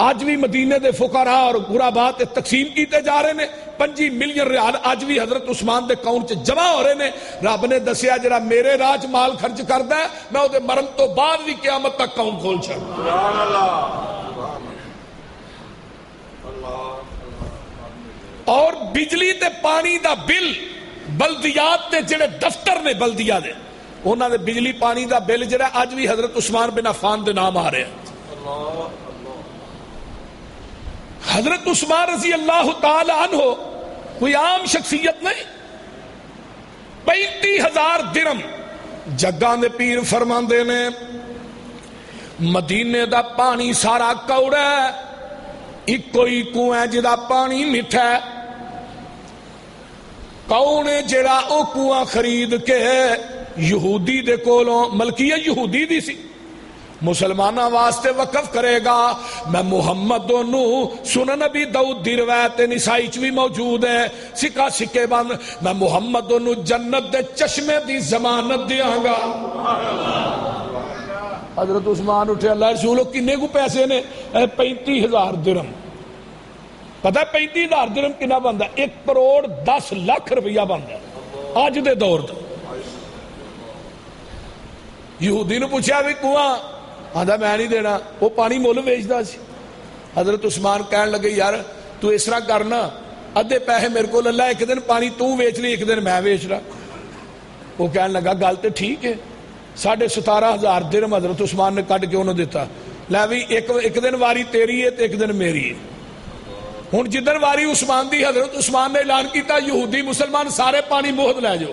D: آج بھی مدینے دے فقراء اور غرباء تے تقسیم کیتے جا رہے ہیں. 25 ملین ریال آج بھی حضرت عثمان دے اکاؤنٹ چ جمع ہو رہے ہیں. رب نے دسیا جڑا میرے راج مال خرچ کردا ہے میں او دے مرن تو بعد بھی قیامت تک اکاؤنٹ کھول چھڑ. سبحان اللہ. اور بجلی تے پانی دا بل بلدیات تے جڑے دفتر نے بلدیہ دے انہاں دے بجلی پانی دا بل جڑا اج بھی حضرت عثمان بن عفان دے نام آ رہے ہیں. حضرت عثمان رضی اللہ تعالی عنہ کوئی عام شخصیت نہیں. 35,000 درم جگاں دے پیر فرماندے نے مدینے دا پانی سارا کوڑا ہے, ایک ہی کنواں جدا پانی میٹھا ہے. کون جڑا او کنواں خرید کے یہودی دے کولوں ملکیہ یہودی دی سی مسلمانہ واسطے وقف کرے گا. میں محمد نو سنن نبی داؤد دی روایت نسائی چ بھی موجود ہے سکا سکے بند میں محمد نو جنت دے چشمے دی ضمانت دیاں گا. حضرت عثمان اٹھے اللہ رسولو کنے کو پیسے نے 35,000 درم. پتہ ہے 35,000 درم کنا بندا 1 کروڑ 10 لاکھ روپیہ بندا اج دے دور دا. یہودی نے پوچھا بھی کنواں آدھا میں نہیں دینا, وہ پانی مول ویچدا سی. حضرت عثمان کہن لگے یار تو اس طرح کرنا ادھے پیسے میرے کو اللہ ایک دن پانی تو ویچ لی ایک دن میں ویچ رہا. وہ کہن لگا گل تو ٹھیک ہے. 17,500 درم حضرت عثمان نے کٹ کے انہوں دیتا. لے بھی ایک دن واری تیری ہے تو ایک دن میری ہے. ہوں جدن واری عثمان دی حضرت عثمان نے اعلان کیتا یہودی مسلمان سارے پانی مہد لے جاؤ.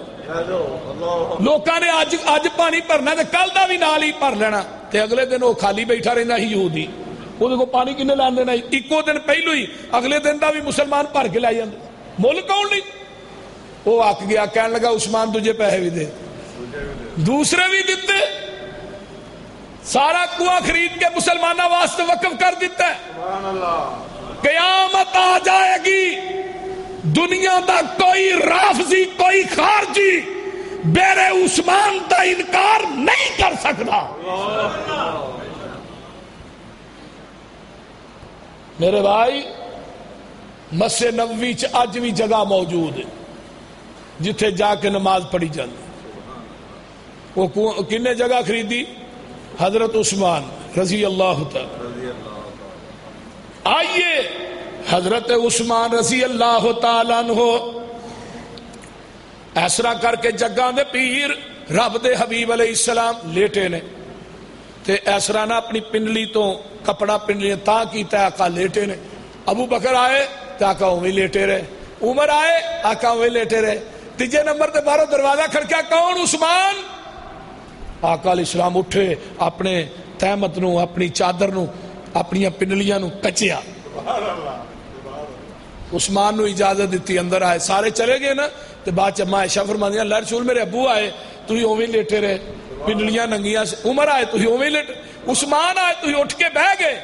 D: لوکاں نے اج پانی بھرنا تے کل دا بھی نال ہی بھر لینا تے اگلے دن وہ خالی بیٹھا رہندا ہی یہودی. وہ کو پانی کنے لین دینا, ایکو دن پہلو ہی اگلے دن دا بھی مسلمان بھر کے لے جاندے. مل کون نہیں. وہ آک گیا کہن لگا عثمان تجھے پیسے بھی دے, دوسرے بھی دیتے, سارا کنواں خرید کے مسلمانوں واسطے وقف کر دیتا ہے. قیامت آ جائے گی دنیا دا کوئی رافضی کوئی خارجی بیرے عثمان دا انکار نہیں کر سکتا. میرے بھائی مسجد نبوی چ اج بھی جگہ موجود ہے جتھے جا کے نماز پڑھی جاتی. وہ کنے جگہ خریدی حضرت عثمان رضی اللہ تعالی. آئیے حضرت عثمان رضی اللہ تعالیٰ عنہ ایسرا کر کے جگاں دے پیر رب دے حبیب علیہ السلام لیٹے نے تے ایسرا نہ اپنی پنڈلی تو کپڑا پنڈلی تا کیتا ہے آقا لیٹے نے. ابو بکر آئے تو آقا اویں لیٹے رہے, عمر آئے آقا اویں لیٹے رہے. تیجے نمبر تے باہروں دروازہ کھڑکیا کون عثمان. آقا علیہ السلام اٹھے اپنے تہمت نو اپنی چادر نو اپنی پنڈلیاں نو کچیا. عثمان نو اجازت دیتی اندر آئے. سارے چلے گئے نا تو بعد چما عائشہ فرماندی اللہ رسول میرے ابو آئے تو ہی اوویں لیٹے رہے پنڈلیاں ننگیاں. عمر آئے تو ہی اوویں لیٹے. عثمان آئے تو ہی اٹھ کے بہ گئے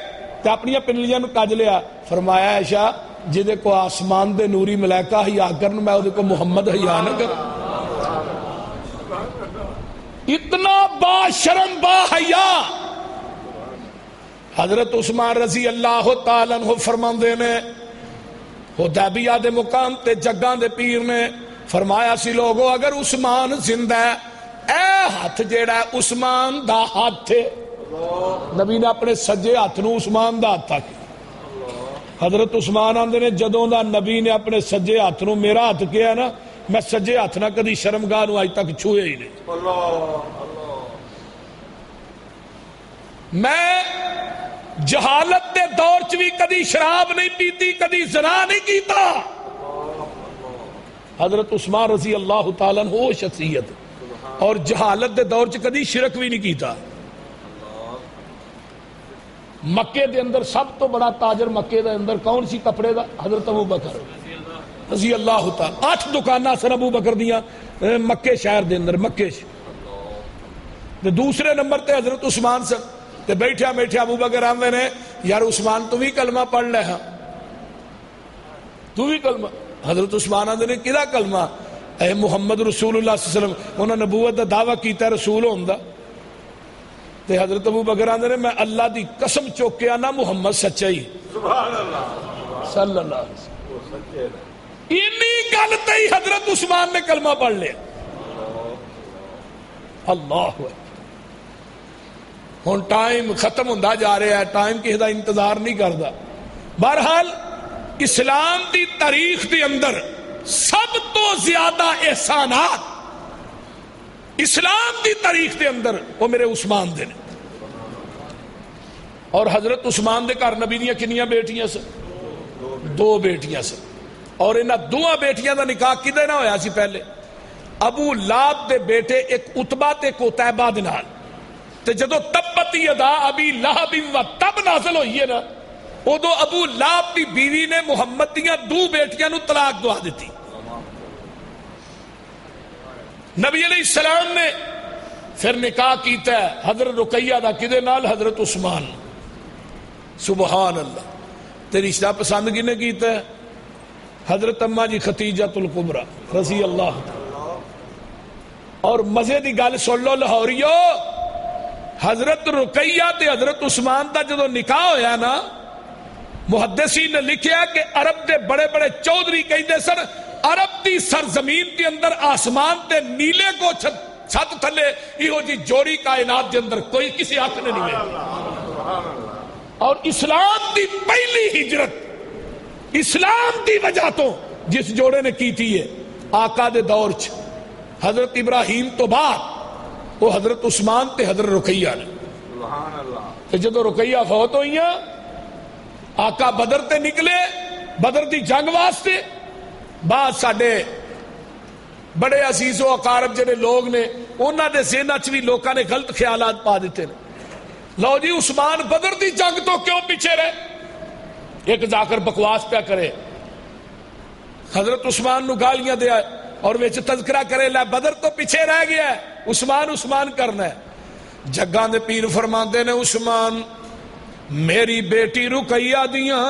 D: تو اپنی پنڈلیاں نو کج لیا. فرمایا عائشہ جدے کو آسمان دے نوری ملائکہ حیا کرن میں اودے کو محمد حیا نہ کر. اتنا با شرم با حیا. حضرت عثمان رضی اللہ تعالیٰ عنہ فرماندے نے حدیبیہ دے مقام تے جگاں دے پیر نے فرمایا سی لوگو اگر عثمان زندہ ہے اے ہاتھ جیڑا ہے عثمان دا ہاتھ ہے. نبی نے اپنے سجے ہاتھ نو عثمان دا ہاتھ تک. حضرت عثمان آندے نے جدوں دا نبی نے اپنے سجے ہاتھ نو میرا ہاتھ کیا ہے نا میں سجے ہاتھ نہ کدی شرمگاہ نو آج تک چھوئے ہی نہیں. میں جہالت دے دور چ بھی کدی شراب نہیں پیتی کدی زنا نہیں کیتا. حضرت عثمان رضی اللہ تعالیٰ عنہ وہ شخصیت اور جہالت دے دور چ کدی شرک بھی نہیں کیتا. مکے دے اندر سب تو بڑا تاجر مکے دے اندر کون سی کپڑے دا حضرت ابو بکر رضی اللہ تعالیٰ. 8 دکاناں سن ابو بکر دیاں مکے شہر دے اندر مکے تے دوسرے نمبر تے حضرت عثمان سن. تے بیٹھیا بیٹھیا ابو بکر آندے نے یار عثمان تو بھی کلمہ پڑھ لے ہاں تو بھی کلمہ. حضرت عثمان آندے نے کدا کلمہ اے محمد رسول اللہ صلی اللہ علیہ وسلم انہاں نبوت دا دعویٰ کیتا ہے رسول ہوندا. تے حضرت ابو بکر آندے نے میں اللہ دی قسم چوک کے آنا محمد سچائی سبحان اللہ صلی اللہ علیہ وسلم. انی گل تے حضرت عثمان نے کلمہ پڑھ لیا. اللہ ہن ٹائم ختم ہوندا جا رہا ہے. ٹائم کسی دا انتظار نہیں کردا. بہرحال اسلام دی تاریخ دے اندر سب تو زیادہ احسانات اسلام دی تاریخ دے اندر وہ میرے عثمان دے نے. اور حضرت عثمان دے گھر نبی دیاں کنیاں بیٹیاں سن 2 بیٹیاں سن. اور انہاں 2 بیٹیاں دا نکاح کدے نہ ہویا سی پہلے ابو لہب دے بیٹے ایک عتبہ تے ایک عتیبہ دے نال. تے جدو تبت یدا ابی لہب و تب نازل ہوئی ہے نا ادو ابو لہب دی بیوی نے محمد دیاں 2 بیٹیاں نو طلاق دوا دیتی. نبی علیہ السلام نے پھر نکاح کیتا ہے حضرت رقیہ دا کدے نال حضرت عثمان. سبحان اللہ. تے رشتہ پسند کنے کیتا ہے حضرت اماں جی ختیجہ الکبریٰ رضی اللہ تعالی. اور مزے دی گل سن لو لاہوریو حضرت رقیہ تے حضرت عثمان دا جدو نکاح ہویا نا محدثین نے لکھیا کہ عرب دے بڑے بڑے چودھری کہندے سن عرب دی سرزمین کے اندر آسمان تے نیلے کو چھت تھلے ایہو جی جوڑی کائنات دے اندر کوئی کسی حق نے نہیں ملے. اور اسلام دی پہلی ہجرت اسلام دی وجہ تو جس جوڑے نے کی تھی ہے آقا دے دور چ حضرت ابراہیم تو بعد وہ حضرت عثمان تے حضرت رقیہ نے. تے جدو رقیہ فوت ہوئیاں آقا بدر تے نکلے بدر دی جنگ واسطے. بعد ساڈے بڑے عزیز و اقارب جڑے لوگ نے انہاں دے ذہن وچ بھی لوکاں نے غلط خیالات پا دیتے نے. لو جی عثمان بدر دی جنگ تو کیوں پیچھے رہے. ایک جا کر بکواس پیا کرے حضرت عثمان نو گالیاں دے اور وچ تذکرہ کرے لے بدر تو پیچھے رہ گیا ہے عثمان عثمان کرنا ہے. جگاں دے پیر فرماندے نے عثمان میری بیٹی رقیہ دیاں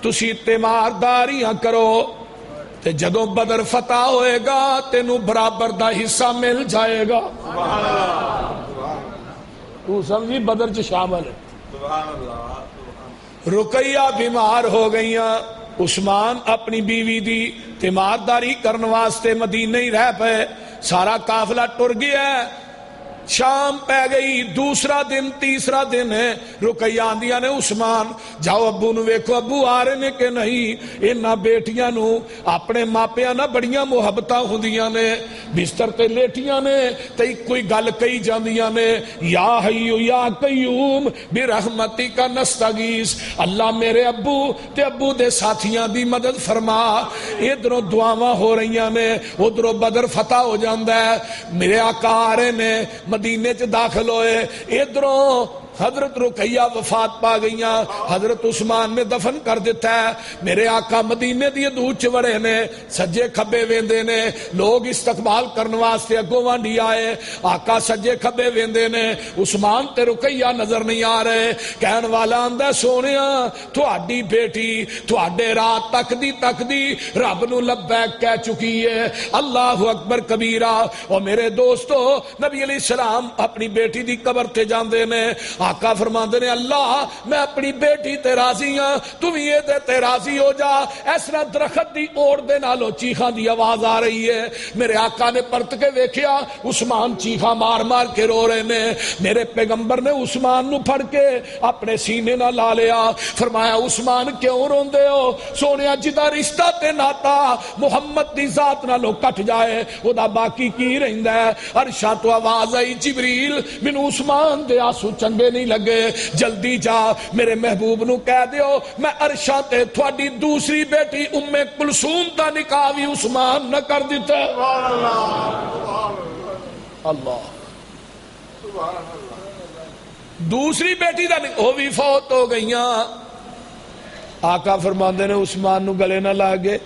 D: تسی تیمارداریاں کرو تے جدوں بدر فتح ہوئے گا تینوں برابر دا حصہ مل جائے گا. تو سمجھی بدر چ شامل ہے. رقیہ بیمار ہو گئیاں عثمان اپنی بیوی دی تیمارداری کرن واسطے مدینہ ہی رہ پے. سارا قافلہ ٹر گیا ہے. شام پہ گئی دوسرا دن تیسرا دن ہے. رقیہ آندیاں نے عثمان جاؤ ابو نو ویکھو ابو آ رہے نے کہ نہیں. انہاں بیٹیاں نو اپنے ماپیاں نہ بڑیاں محبتاں ہوندیاں نے بستر تے لیٹیاں نے تے کوئی گل کہی جاندیاں نے یا حیو یا قیوم برحمتک نستغیث. اللہ میرے ابو تے ابو دے ساتھیاں دی مدد فرما. ادھروں دعاواں ہو رہیاں نے ادھروں بدر فتح ہو جاندا ہے. میرے آقا آ رہے نے مدینے چ داخل ہوئے. ادھروں حضرت رقیہ وفات پا گئیاں، حضرت عثمان نے دفن کر دیتا ہے۔ میرے آقا مدینے دی دودھ چوڑے نے، سجے کھبے ویندے نے، لوگ استقبال کرنے واسطے اگوں وانڈی آئے، آقا سجے کھبے ویندے نے، عثمان تے رقیہ نظر نہیں آ رہے۔ کہن والا آندا سونیا تہاڈی بیٹی تہاڈے رات تک دی رب نو لبیک کہہ چکی ہے، اللہ اکبر کبیرہ۔ اور میرے دوستو نبی علیہ السلام اپنی بیٹی دی قبر تے جاندے نے، آقا فرماندے نے اللہ میں اپنی بیٹی تے راضی ہاں، تو بھی یہ تے راضی ہو جا۔ اس طرح درخت دی اوڑ دے نالو چیخاں دی آواز آ رہی ہے۔ میرے آقا نے پرت کے ویکھیا عثمان چیخاں مار مار کے رو رہے نے۔ میرے پیغمبر نے عثمان نو پھڑ کے اپنے سینے نہ لا لیا، فرمایا عثمان کیوں روندے ہو؟ سونیا جدا رشتہ تے ناتا محمد دی ذات نالو کٹ جائے او دا باقی کی رہندا ہے۔ عرشاں تو آواز آئی جبریل مینوں عثمان دے آنسو چنگے نہیں لگے، جلدی جا میرے محبوب نو کہہ دیو میں عرشاں تے تھوڑی دوسری بیٹی ام کلثوم دا نکاح وی عثمان نہ کر دیتا۔ اللہ دوسری بیٹی دا وہ بھی فوت ہو گئیاں۔ آقا فرماندے نے عثمان نو گلے نہ لاگے،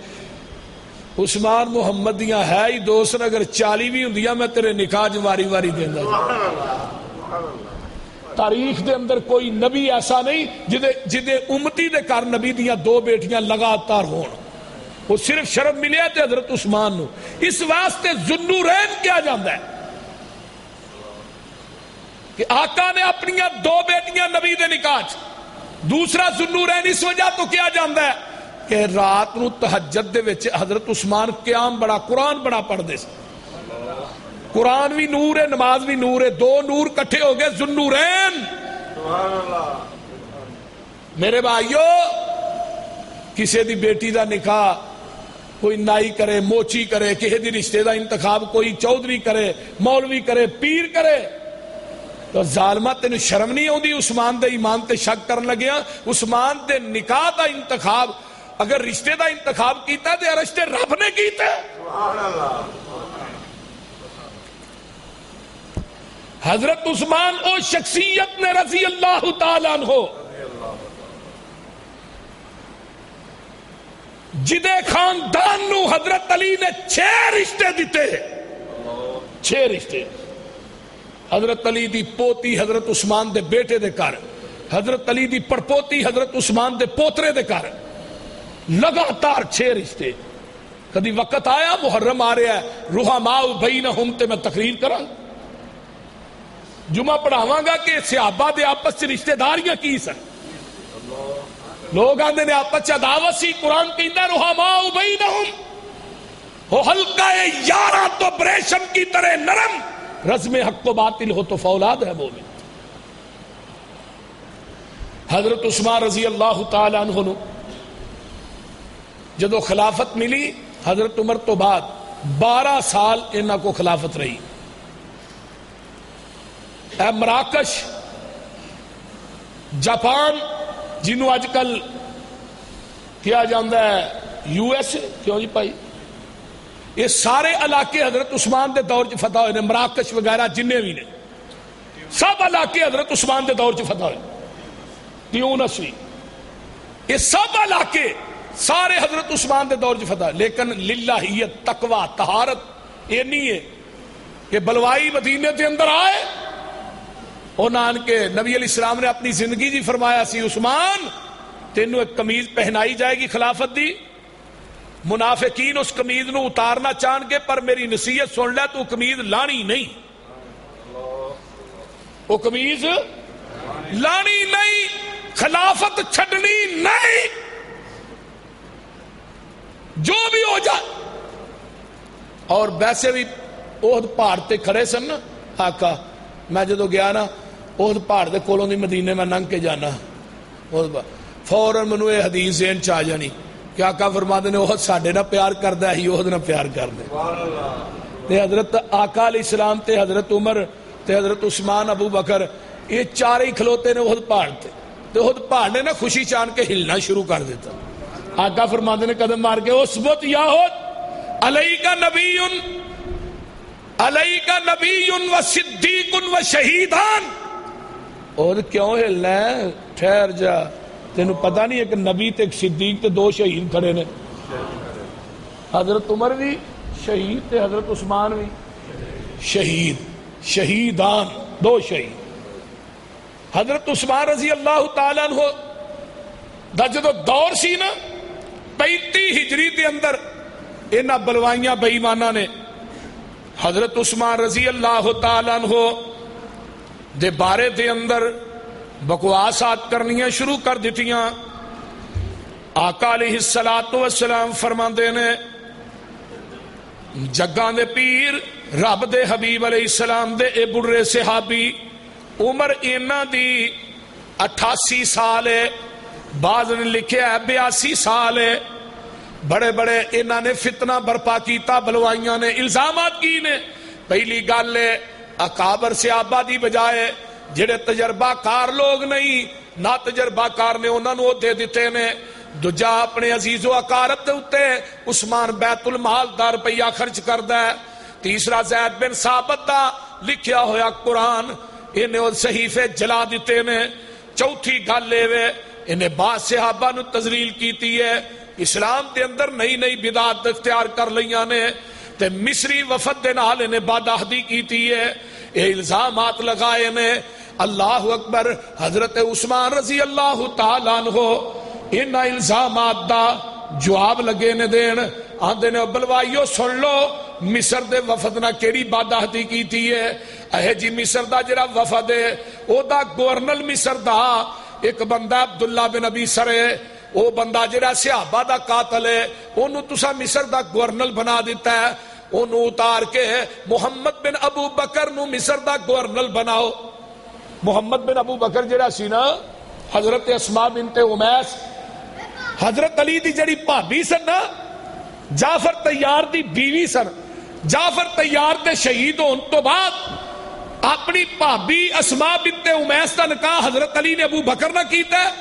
D: عثمان محمد دیاں ہے ہی دوست، اگر 40 بھی ہوندیاں میں تیرے نکاح واری واری دیندا۔ تاریخ دے اندر کوئی نبی ایسا نہیں جدے امتی دے کر نبی دیاں 2 بیٹیاں لگاتار ہون، وہ صرف شرف ملیا تے حضرت عثمان نو۔ اس واسطے ذوالنورین کیا جاندا ہے کہ آقا نے اپنی 2 بیٹیاں نبی دے نکاح چ، دوسرا ذوالنورین اس وجہ تو کیا جاندا ہے کہ رات نو تہجد دے وچ حضرت عثمان قیام بڑا قرآن بڑا پڑھدے سی، قرآن بھی نور ہے نماز بھی نور ہے، 2 نور کٹھے ہو گئے ذوالنورین۔ میرے بھائیو کسی دی بیٹی دا نکاح کوئی نائی کرے، موچی کرے، کسی دی رشتے دا انتخاب کوئی چودھری کرے، مولوی کرے، پیر کرے، تو ظالمہ تینوں شرم نہیں ہوندی عثمان دے ایمان تے شک کرن لگیا؟ عثمان دے نکاح دا انتخاب اگر رشتے دا انتخاب کیتا تے رشتے رب نے کیتا۔ حضرت عثمان او شخصیت نے رضی اللہ تعالیٰ عنہ جدے خاندان نو حضرت علی نے 6 رشتے دیتے، 6 رشتے۔ حضرت علی دی پوتی حضرت عثمان دے بیٹے دے کر، حضرت علی دی پڑپوتی حضرت عثمان دے پوترے دے کر، لگاتار 6 رشتے۔ کدی وقت آیا محرم آ رہا ہے رحماء بینہم تے میں تقریر کراں، جمعہ پڑھاواں گا کہ صحابہ دے آپس سے رشتہ داریاں کی سن۔ لوگ آندے نے آپس عداوت سی، قرآن کہندا رحماء بینہم، ہو حلقہ یارہ تو بریشم کی طرح نرم، رزم حق و باطل ہو تو فولاد ہے مومن۔ حضرت عثمان رضی اللہ تعالی عنہ نو جدو خلافت ملی، حضرت عمر تو بعد 12 سال انہاں کو خلافت رہی۔ اے مراکش جاپان جنہوں آج کل کیا جاندہ ہے یو ایس اے، کیوں جی پائی، یہ سارے علاقے حضرت عثمان دے دور چ فتح ہوئے نے، مراکش وغیرہ جننے بھی نے سب علاقے حضرت عثمان دے دور چ فتح ہوئے، تیونس بھی، یہ سب علاقے سارے حضرت عثمان دے دور چ فتح، لیکن للہیت تقوی طہارت یہ نہیں ہے کہ بلوائی مدینے دے اندر آئے اونان کے نبی علیہ السلام نے اپنی زندگی جی فرمایا سی عثمان تینوں ایک قمیض پہنائی جائے گی خلافت دی، منافقین اس قمیض نو اتارنا چاہن گے پر میری نصیحت سن لے تو قمیض لانی نہیں، وہ قمیض لانی نہیں، خلافت چھڑنی نہیں، جو بھی ہو جائے۔ اور ویسے بھی احد پہاڑ تے کھڑے سن نا آقا، میں جدو گیا نا احد پہاڑ دے کولوں دی مدینے میں لنگ کے جانا، فوراً منو یہ حدیث ذہن چ آ جانی کہ آقا فرماندے نے احد ساڈے نہ پیار کردا ہے، احد نہ پیار کردے۔ تے حضرت آقا علیہ السلام تے حضرت عمر تے حضرت عثمان ابو بکر یہ چارے ہی کھلوتے نے احد پہاڑ تے احد پہاڑ نے نا خوشی چان کے ہلنا شروع کر دیتا۔ آقا فرماندے نے قدم مار کے اثبت یا احد علیک نبی علیک نبی و صدیق و شہیدان، اور کیوں ہلنا ہے، ٹھہر جا، تینوں پتہ نہیں ہے کہ نبی تے ایک صدیق تے دو شہید کھڑے نے، حضرت عمر بھی شہید تے حضرت عثمان بھی شہید، شہیدان، دو شہید۔ حضرت عثمان رضی اللہ تعالیٰ عنہ دا جدو دور سی نا 35 ہجری دے اندر انہاں بلوائیاں بے ایماناں نے حضرت عثمان رضی اللہ تعالیٰ عنہ دے بارے دے اندر بکواسات کرنیاں شروع کر دیتیاں۔ آقا علیہ السلام فرماندے نے جگاں دے پیر رب دے حبیب علیہ السلام دے اے بڑھے صحابی عمر اینا دی 88 سال ہے، بعض نے لکھیا ہے 82 سال ہے، بڑے بڑے انہوں نے فتنہ برپا کیتا، بلوائیاں نے، الزامات کی نے۔ پہلی گل ہے اکابر صحابہ دی بجائے جڑے تجربہ کار لوگ نہیں، نہ تجربہ کار نے انہوں نے دے دیتے نے۔ دوجا اپنے عزیز و اقارب دے اتے عثمان بیت المال دا روپیہ خرچ کردا ہے۔ تیسرا زید بن ثابت دا لکھیا ہویا قرآن انہیں وہ صحیفے جلا دیتے نے۔ چوتھی گل لے انہیں بعض صحابہ نو تذلیل کیتی ہے، اسلام دے اندر نئی نئی بدعات اختیار کر لیاں نے، تے مصری وفد دے نال انہیں بادہدی کیتی ہے، یہ الزامات لگائے نے۔ اللہ اکبر، حضرت عثمان رضی اللہ تعالیٰ عنہ ان الزامات دا جواب لگے نے دین، آندے نے بلوائیو سن لو مصر دے وفد نہ کیڑی بادہدی کیتی ہے۔ اے جی مصر دا جڑا وفد ہے او دا گورنر مصر دا ایک بندہ عبداللہ بن ابی سرے، او بندہ جڑا صحابہ دا قاتل ہے اونوں تساں مصر دا گورنر بنا دیتا ہے، اونوں اتار کے محمد بن ابو بکر نو مصر دا گورنر بناؤ۔ محمد بن ابو بکر جڑا سی نا حضرت اسماء بنت امیس حضرت علی دی جڑی بھابی سن نا، جعفر طیار دی بیوی سن، جعفر طیار دے شہید ہون تو بعد اپنی بھابی اسماء بنت امیس دا نکاح حضرت علی نے ابو بکر نہ کیتا ہے،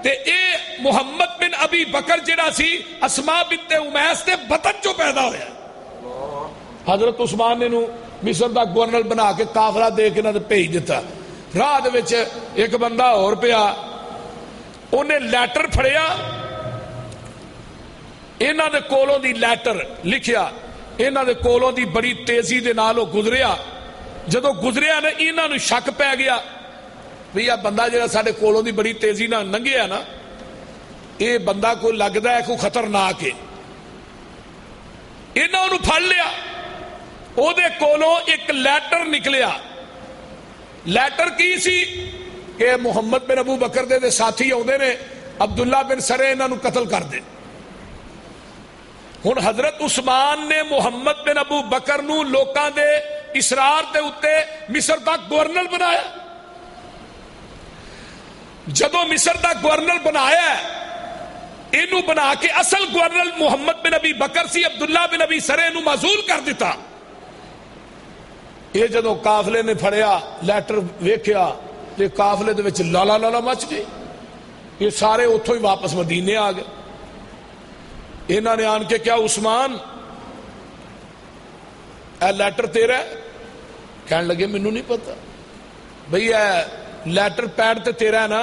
D: تے اے محمد بن ابی بکر جڑا سی اسماء بنت امیس دے بطن چوں پیدا ہویا۔ حضرت عثمان نے مصر دا گورنر بنا کے قافلہ دے کے نہ بھیج دیتا۔ راہ دے وچ ایک بندہ اور پیا، انہیں لیٹر پھڑیا، انہاں دے کولوں دی لیٹر لکھیا، انہاں دے کولوں دی بڑی تیزی دے نال گزریا، جدو گزریا نا انہاں نو شک پہ گیا بھی یہ بندہ جڑا ساڈے کولوں دی بڑی تیزی نال لنگیا نا، یہ بندہ کوئی لگدا ہے کوئی خطرناک ہے۔ انہاں نو پھڑ لیا، او دے کولوں ایک لیٹر نکلیا۔ لیٹر کی سی کہ محمد بن ابو بکر دے ساتھی آؤندے نے، عبداللہ بن سرے انہاں نو قتل کر دے۔ ہن حضرت عثمان نے محمد بن ابو بکر نو لوکاں دے اسرار دے اتے مصر دا گورنر بنایا۔ جدو مصر دا گورنر بنایا اینو بنا کے اصل گورنر محمد بن ابی بکر سی، عبداللہ بن ابی سرے نو معزول کر دیتا۔ یہ جدو قافلے نے پھڑیا لیٹر ویکھیا تے قافلے دے وچ لالا لالا مچ گئی، یہ سارے اتھوں ہی واپس مدینے آ گئے۔ انہوں نے آن کے کیا عثمان اے لیٹر تیرا ہے؟ کہنے لگے مینوں نہیں پتا بھئی اے لیٹر پیڈ تے تیرا ہے نا،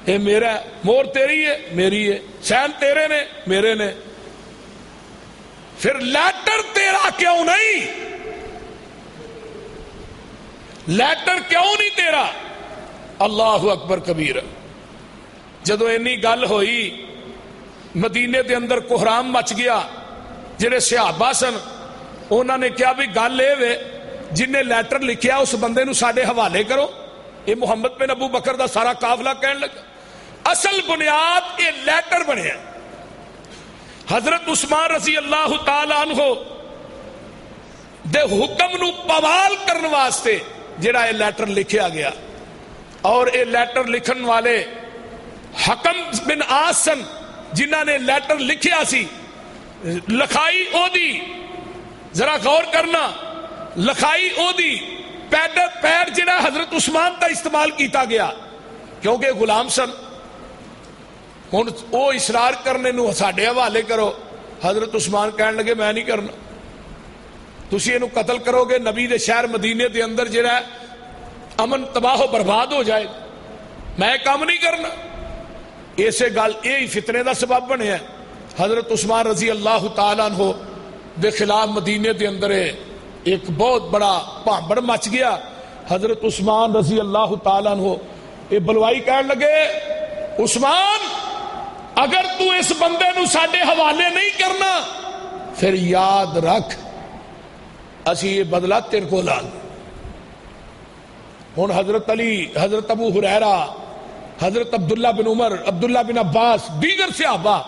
D: اے میرا ہے، مور تیری ہے میری ہے، سین تیرے نے میرے نے، پھر لیٹر تیرا کیوں نہیں؟ لیٹر کیوں نہیں تیرا؟ اللہ اکبر کبیر۔ جدو اینی گل ہوئی مدینے دے اندر کوہرام مچ گیا، جڑے صحابہ سن انہوں نے کیا بھی گل اے وے جن نے لیٹر لکھیا اس بندے نو ساڈے حوالے کرو۔ یہ محمد بن ابو بکر دا سارا قافلہ کہنے لگا۔ اصل بنیاد یہ لیٹر بنیا۔ حضرت عثمان رضی اللہ تعالی عنہ دے حکم نو پوال کرنے واسطے جڑا یہ لیٹر لکھیا گیا، اور یہ لیٹر لکھن والے حکم بن عاص سن جنہ نے لیٹر لکھیا سی، لکھائی او دی، ذرا غور کرنا، لکھائی او دی، پیڈ جڑا حضرت عثمان تا استعمال کیتا گیا کیونکہ غلام سن۔ ہن او اصرار کرنے نو ساڈے حوالے کرو، حضرت عثمان کہنے لگے میں نہیں کرنا، تسی اینو قتل کرو گے نبی دے شہر مدینے دے اندر جڑا امن تباہ و برباد ہو جائے گا۔ میں کام نہیں کرنا. اسے گل یہی فتنے دا سبب بنیا. حضرت عثمان رضی اللہ تعالیٰ عنہ دے خلاف مدینے دے اندر ایک بہت بڑا بھانبڑ مچ گیا. حضرت عثمان رضی اللہ تعالیٰ عنہ یہ بلوائی کہنے لگے عثمان اگر تو اس بندے نو ساڈے حوالے نہیں کرنا پھر یاد رکھ اسی یہ بدلہ تیرے کو لا لیں. ہن حضرت علی، حضرت ابو ہریرہ، حضرت عبداللہ بن عمر، عبداللہ بن عباس، دیگر صحابہ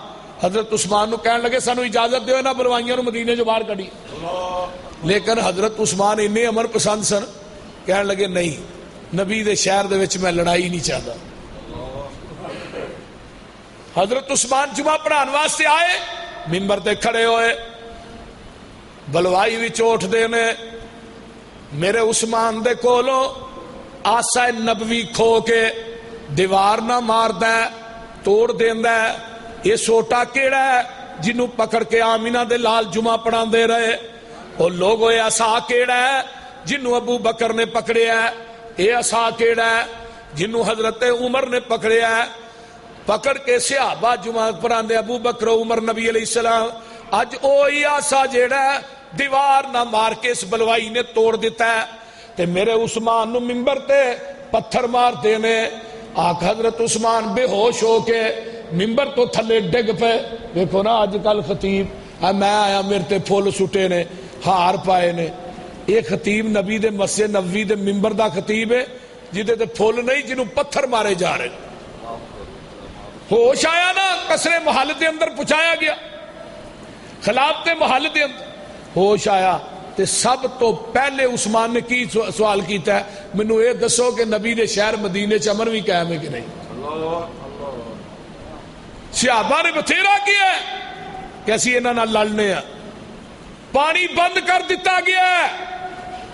D: حضرت عثمان نو کہنے لگے سانو اجازت دیو نا بلوائیاں نو مدینے جو باہر کڈی. لیکن حضرت عثمان اتنے امر پسند سن، کہنے لگے نہیں، نبی دے شہر دے وچ میں لڑائی نہیں چاہتا. حضرت عثمان جمعہ پڑھان واسطے آئے، منبر تے کھڑے ہوئے، بلوائی وچ اٹھ دے نے میرے عثمان دے کولوں آسا نبوی کھو کے دیوار نہ ماردا ہے، توڑ دیندا ہے. یہ سوٹا کیڑا ہے جنوں پکڑ کے آمینہ دے لال جمعہ پڑھا دے رہے. اور لوگوں یہ عصا کیڑا ہے جنوں ابو بکر نے پکڑیا ہے. یہ عصا کیڑا ہے جنوں حضرت عمر نے پکڑیا ہے. پکڑ کے صحابہ جمعہ پڑھاندے ابو بکر و عمر نبی علیہ السلام. اج اوہی عصا جیڑا ہے دیوار نہ مار کے اس بلوائی نے توڑ دیتا ہے. تے میرے عثمان نو منبر تے پتھر مار دینے. آقا حضرت عثمان بے ہوش ہو کے منبر تو تھلے ڈگ پہ. دیکھو نا اج کل خطیب میں آیا میرے تے پھول سٹے نے، ہار پائے نے. یہ خطیب نبی دے مسجد نبوی دے منبر دا خطیب ہے جدے تے پھول نہیں جنوں پتھر مارے جا رہے. ہوش آیا نا، قصر محل دے اندر پہنچایا گیا، خلافت محل دے اندر ہوش آیا. تے سب تو پہلے عثمان نے کی سوال کیتا ہے مینوں یہ دسو کہ نبی دے شہر مدینے چ امن بھی قائم ہے کہ نہیں. صحابہ نے بتھیرا کیا ہے کہ اسی انہاں نال لڑنے ہیں. پانی بند کر دیتا گیا ہے.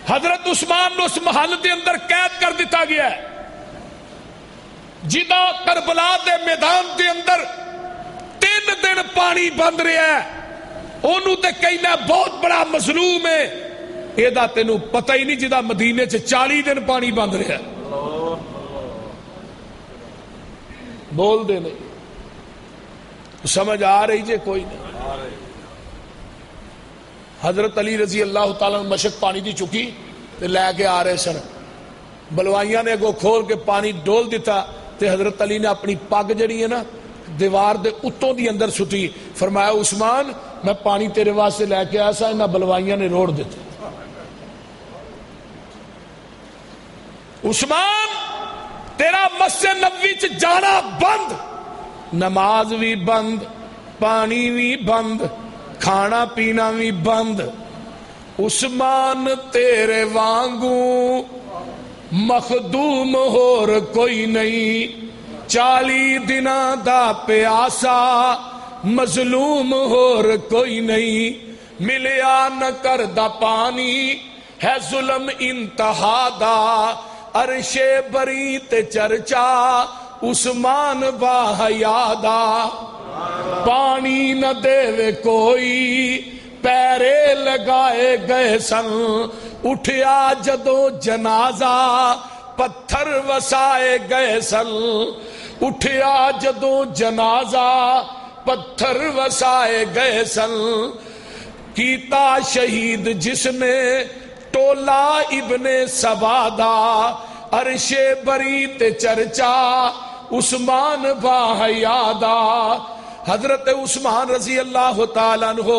D: حضرت عثمان نے اس محل دے اندر قید کر دیتا گیا ہے. جدا کربلا دے میدان دے اندر 3 دن پانی بند رہا ہے. انہوں تے کہنا بہت بڑا مظلوم ہے. یہ دا تینوں پتہ ہی نہیں جدا مدینے چ 40 دن پانی بند رہا ہے. بول دے نہیں سمجھ آ رہی جے کوئی نہیں. حضرت علی رضی اللہ تعالیٰ مشک پانی دی چکی تے لے کے آ رہے سن. بلوائیاں نے اگوں کھول کے پانی ڈول دیتا تے حضرت علی نے اپنی پگ جڑی ہے نا دیوار دے اتوں دی اندر سٹی. فرمایا عثمان میں پانی تیرے واسطے لے کے آیا سا، انہاں بلوائیاں نے روڑ دیتا. عثمان تیرا مسجد نبوی چ جانا بند، نماز بھی بند، پانی بھی بند، کھانا پینا بھی بند. عثمان تیرے وانگوں مخدوم ہور کوئی نہیں. 40 دناں دا پیاسا مظلوم ہور کوئی نہیں. ملیا نہ کردا پانی ہے ظلم انتہا دا. عرش بری تے چرچا عثمان با حیا دا. پانی نہ دے کوئی پیرے لگائے گئے سن. اٹھیا جدوں جنازہ پتھر وسائے گئے سن. اٹھیا جدوں جنازہ پتھر وسائے گئے سن. کیتا شہید جس نے ٹولا ابن سبادا. عرش بری تے چرچا عثمان با حیا دا. حضرت عثمان رضی اللہ تعالیٰ عنہ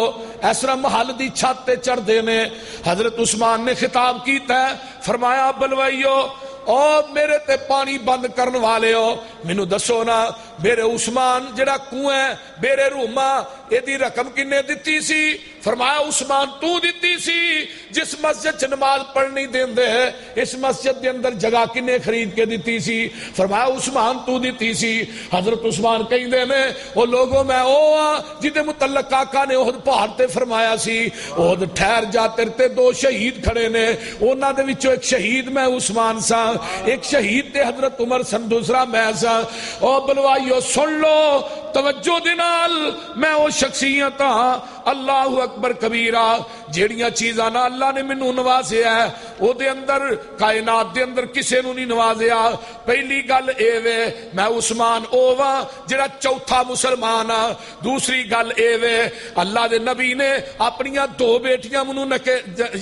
D: ایسرا محل دی چھت تے چڑھ دینے. حضرت عثمان نے خطاب کیتا ہے، فرمایا بلوائیو او میرے تے پانی بند کرن والے ہو، مینوں دسو نا میرے عثمان جڑا کنویں میرے روما یہ دی رقم کنے دتی سی؟ فرمایا عثمان تو دتی سی. جس مسجد چ نماز پڑھنی دیندے ہے اس مسجد دے اندر جگہ کنے خرید کے دتی سی؟ فرمایا عثمان تو دتی سی. حضرت عثمان کہندے نے او لوگوں میں او ہاں جدے متعلق آقا نے احد پہاڑ تے فرمایا سی احد ٹھہر جا تیرے تے 2 شہید کھڑے نے. انہاں دے وچوں ایک شہید میں عثمان سا، ایک شہید تے حضرت عمر سن، دوسرا میں سا. او بلوائیو سن لو توجہ دے نال، میں او شخصیت ہاں اللہ اکبر کبیرہ جیڑیاں چیزاں نا اللہ نے مینوں نوازیا ہے او دے اندر کائنات دے اندر کسے نوں نہیں نوازیا. پہلی گل اے وے میں عثمان اوواں جڑا چوتھا مسلمان ہاں. دوسری گل اے وے اللہ دے نبی نے اپنیاں دو بیٹیاں منوں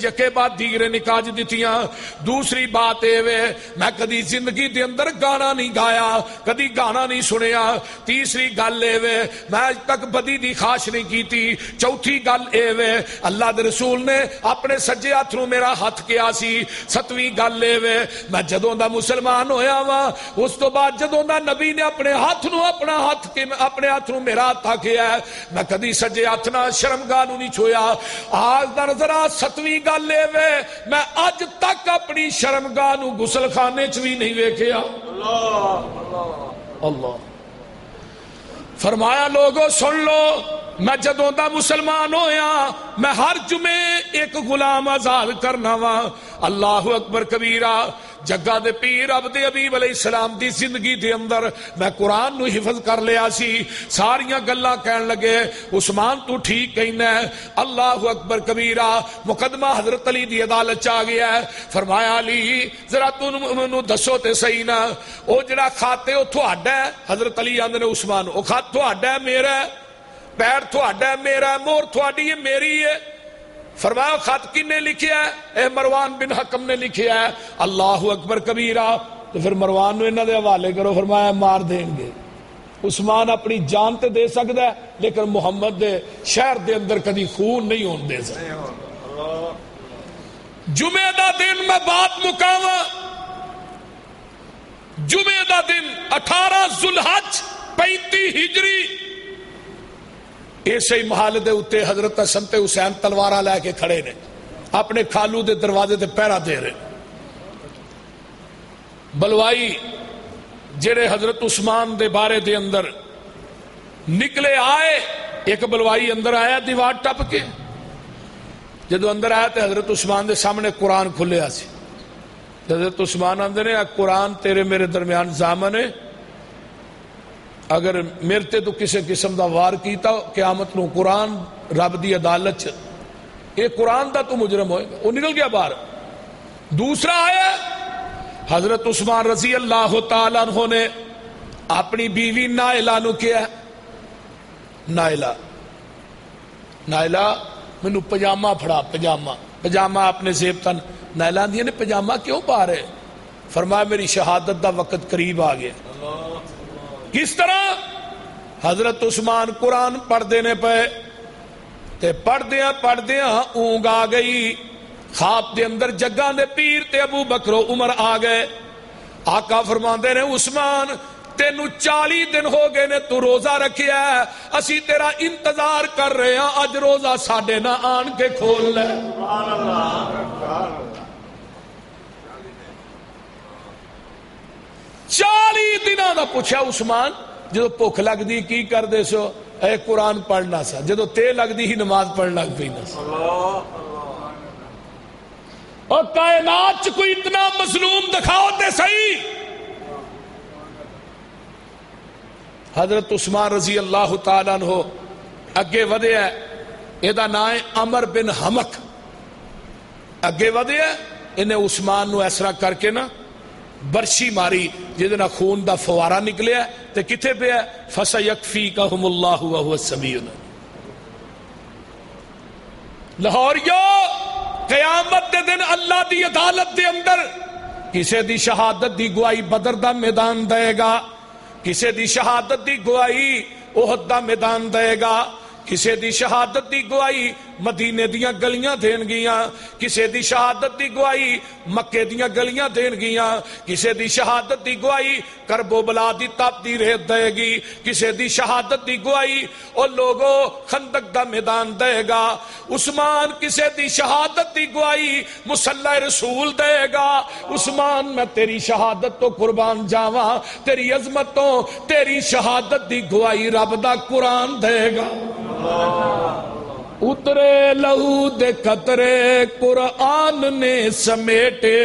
D: یکے بعد دیگرے نکاح دتیاں. دوسری بات اے وے میں کدی زندگی دے اندر گانا نہیں گایا, کدی گانا نہیں سنیا. تیسری گل اے وے میں اج تک بدی دی خواہش نہیں کیتی. چوتھی گل اے وے اللہ دے رسول نے اپنے سجے ہاتھ نوں میرا ہاتھ کیا سی. ستویں گل اے وے میں جدوں دا مسلمان ہویا وا اس تو بعد جدوں دا نبی نے اپنے ہاتھ نوں اپنے ہاتھ نوں میرا ہاتھ کیا ہے میں کدی سجے ہاتھ نال شرمگاہ نوں نہیں چھویا. آج دا نظرا ستویں گل اے وے میں اج تک اپنی شرمگاہ نوں غسل خانے چ بھی نہیں ویکھیا. اللہ فرمایا لوگو سن لو میں جدوں دا مسلمان ہویا میں ہر جمعے ایک غلام آزاد کرنا وا. اللہ اکبر کبیرہ. جگہ دے پیر عبد حبیب علیہ السلام دی زندگی دے اندر میں قرآن نو حفظ کر لیا سی. ساریاں گلاں کہن لگے عثمان تو ٹھیک کہنا ہے. اللہ اکبر کبیرہ. مقدمہ حضرت علی دی عدالت چ آ گیا ہے. فرمایا علی ذرا تو دسو تے صحیح نا او جڑا کھاتے او تہاڈا ہے؟ حضرت علی آندے نے عثمان او خط تہاڈا ہے میرا ہے؟ پیر تہاڈا ہے میرا ہے؟ مہر تہاڈی ہے میری ہے؟ فرمایا خط کن نے لکھیا ہے؟ اے مروان بن حکم نے لکھیا ہے. اللہ اکبر کبیرہ. تو پھر مروان نو انہاں دے حوالے کرو. فرمایا مار دیں گے. عثمان اپنی جان تے دے سکدا ہے لیکن محمد دے شہر دے اندر کدی خون نہیں ہون دے سکدا. جمعہ دا دن میں بات مکاواں. جمعہ دا دن 18 ذوالحج 35 ہجری ایسے ہی محل دے اتے حضرت حسن تے حسین تلواراں لے کے کھڑے نے اپنے کھالو دے دروازے تے پہرا دے رہے. بلوائی جڑے حضرت عثمان دے بارے دے اندر نکلے آئے. ایک بلوائی اندر آیا دیوار ٹپ کے. جدو اندر آیا تے حضرت عثمان دے سامنے قرآن کھلیا سی. حضرت عثمان آندے نے قرآن تیرے میرے درمیان ضامن ہے, اگر میرے تے تو کسی قسم دا وار کیتا قیامت نو قرآن رب دی عدالت اے قرآن دا تو مجرم ہوئے گا. وہ نکل گیا باہر. دوسرا آیا حضرت عثمان رضی اللہ تعالیٰ عنہ نے اپنی بیوی نائلہ نو کیا. نائلہ مینو پجامہ پھڑا. پجامہ اپنے زیب تن. نائلہ دیا نے پجامہ کیوں پا رہے؟ فرمایا میری شہادت دا وقت قریب آ گیا. کس طرح؟ حضرت عثمان قرآن پڑھ دینے پہ تے پڑھ دیاں اونگ آ گئی. خواب دے اندر جگہ دے پیر تے ابو بکر و عمر آ گئے. آقا فرماندے نے عثمان تینو 40 دن ہو گئے نے تو روزہ رکھیا ہے, اسی تیرا انتظار کر رہے ہیں, اج روزہ ساڈے نہ آن کے کھول لے. سبحان اللہ. 40 دنوں دا پوچھا عثمان جدو بھوک لگ دی کی کر دے سو؟ اے قرآن پڑھنا سا. جدو تے لگ دی ہی نماز پڑھ لگ پی نا سا. اور کائنات چ کوئی اتنا مظلوم دکھاؤ تے صحیح. حضرت عثمان رضی اللہ تعالیٰ عنہ اگے ودے ہے. یہ نام ہے عمر بن حمق. اگے ودے ہے. انہیں عثمان نو ایسرا کر کے نا برشی ماری جہدے نال خون دا فوارا نکلیا تے کتھے پہ ہے؟ فَسَيَكْفِيكَهُمُ اللَّهُ وَهُوَ السَّمِيعُ الْعَلِيمُ. لاہوریو قیامت دے دن اللہ دی عدالت دے اندر کسے دی شہادت دی گواہی بدر دا میدان دے گا, کسے دی شہادت دی گواہی احد دا میدان دے گا, کسے دی شہادت دی گواہی مدینے دیاں گلیاں دین گیاں, کسے دی شہادت دی گواہی مکے دیاں گلیاں دین گیاں, کسے دی شہادت دی گواہی کرب و بلا دی تپ دی ریت دے گی, کسے دی شہادت دی گواہی او لوگو خندق دا میدان دے گا. عثمان کسے دی شہادت دی گواہی مصلی رسول دے گا. عثمان میں تیری شہادت تو قربان جاواں, تیری عظمت تو تیری شہادت دی گواہی رب دا قرآن دے گا. اترے لہو دے قطرے قرآن نے سمیٹے,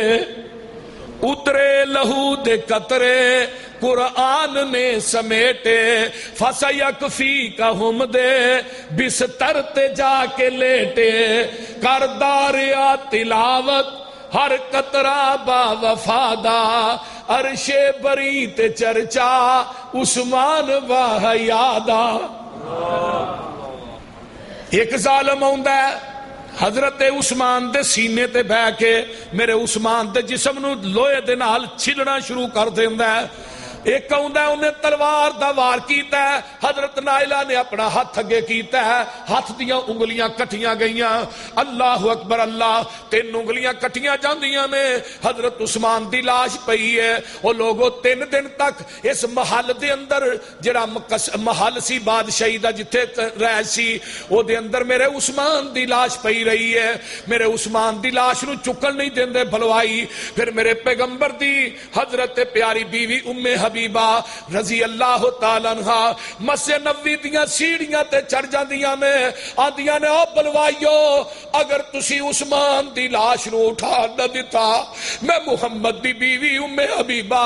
D: اترے لہو دے قطرے قرآن نے سمیٹے فَسَيَكْفِيكَهُمْ دے بستر تے جا کے لیٹے کر داریا تلاوت ہر قطرہ با وفادا عرش بری تے چرچا عثمان واہ یادا. ایک ظالم ہوندا ہے حضرت عثمان دے سینے تے بہ کے میرے عثمان دے جسم نو لوہے دے نال چھلنا شروع کر دیندا ہے. ایک کہوندا ہے انہیں تلوار دا وار کیتا ہے. حضرت نائلہ نے اپنا ہاتھ اگے کیتا ہے, ہاتھ دیاں انگلیاں کٹیاں گئیاں. اللہ اکبر اللہ, 3 انگلیاں کٹیاں جاندیاں نے. حضرت عثمان دی لاش پئی ہے. وہ لوگوں 3 دن تک اس محل دے اندر جڑا محل سی بادشاہی دا جتھے رہ سی او دے اندر میرے عثمان دی لاش پئی رہی ہے. میرے عثمان دی لاش نو چکن نہیں دیندے بھلوائی. پھر میرے پیغمبر دی حضرت پیاری بیوی حبیبہ رضی اللہ تعالیٰ عنہ مسجد نبوی دیاں سیڑھیاں تے چڑھ جاندیاں نے, آندیاں نے او بلوائیو اگر تسی عثمان دی لاش نو اٹھا نہ دیتا میں محمد دی بیوی حبیبہ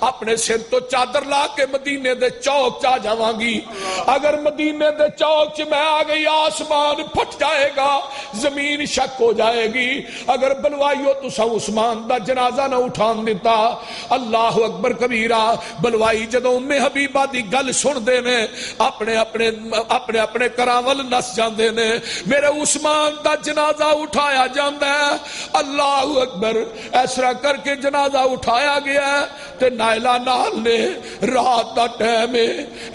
D: اپنے سر تو چادر لا کے مدینے دے چوک چا جاواں گی. اگر مدینے دے چوک چ میں آ گئی آسمان پھٹ جائے گا, زمین شک ہو جائے گی. اگر بلوائیو تسا عثمان دا جنازہ نہ اٹھان دیتا. اللہ اکبر کبیرہ. بلوائی جدوں حبیبہ دی گل سن دے نے اپنے اپنے کراول نس جاندے نے. میرے عثمان دا جنازہ اٹھایا جاندا ہے. اللہ اکبر. اس طرح کر کے جنازہ اٹھایا گیا ہے تے نائلہ نال نے رات دا ٹائم ہے.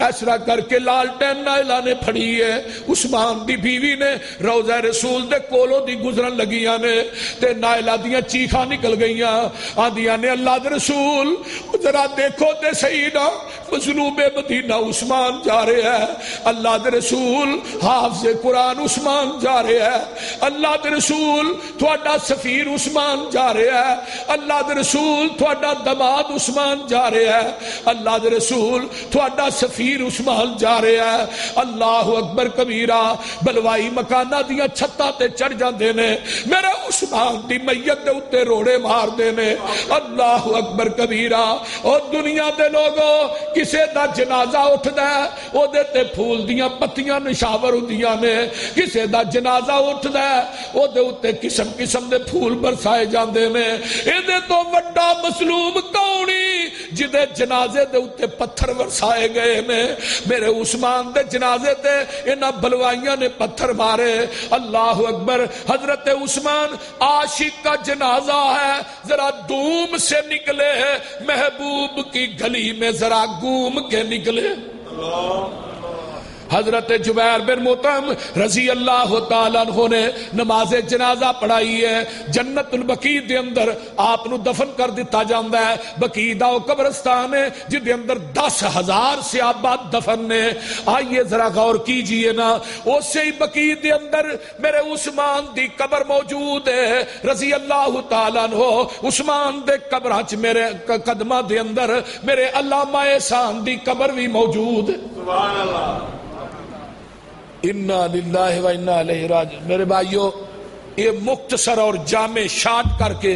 D: اس طرح کر کے لالٹین نائلہ نے پھڑی ہے. عثمان دی بیوی نے روضہ رسول دے کولوں دی گزرن لگیاں نے تے نائلہ دیاں چیخاں نکل گئیاں. آندیاں نے اللہ دے رسول ذرا دیکھو تے سیدہ مظلوم مدینہ عثمان جا رہے ہیں. اللہ دے رسول حافظ قرآن عثمان جا رہے ہیں. اللہ دے رسول تھوڑا سفیر عثمان جا رہے ہیں. اللہ دے رسول تھوڑا دماد عثمان جا رہے ہیں. اللہ دے رسول تھوڑا سفیر عثمان جا رہے ہیں. اللہ اکبر کبیرہ. بلوائی مکانہ دیاں چھتاں تے چڑھ جاندے نے. میرے عثمان دی میت دے اتے روڑے مار دے نے. اللہ اکبر کبیرہ. اور دنیا دے لوگوں کسے دا جنازہ اٹھدا ہے او دے تے پھول دیاں پتیاں نشاور ہوندیاں نے. کسے دا جنازہ اٹھدا ہے او دے اوتے قسم قسم دے پھول برسائے جاندے نے. اے دے تو وڈا مظلوم کونی جدے جنازے دے اوتے پتھر برسائے گئے نے. میرے عثمان دے جنازے تے انہاں بلوائیاں نے پتھر مارے. اللہ اکبر. حضرت عثمان عاشق کا جنازہ ہے, ذرا دوم سے نکلے محبوب کی گلی میں ذرا گھوم کے نکلے. حضرت جبیر بن مطعم رضی اللہ تعالیٰ عنہ نے نماز جنازہ پڑھائی ہے. جنت البقیع دے اندر آپ نو دفن کر دیتا جاندا ہے. بقیع دا او قبرستان ہے جس دے اندر 10,000 صحابہ دفن نے. آئیے ذرا غور کیجئے نا. اسی ہی بقیع دے اندر میرے عثمان دی قبر موجود ہے رضی اللہ تعالیٰ عنہ. عثمان دے قبراں چ میرے قدماں دے اندر میرے علامہ احسان دی قبر بھی موجود ہے. سبحان اللہ. انا للہ و انا الیہ راجعون. میرے بھائیو یہ مختصر اور جامع شارٹ کر کے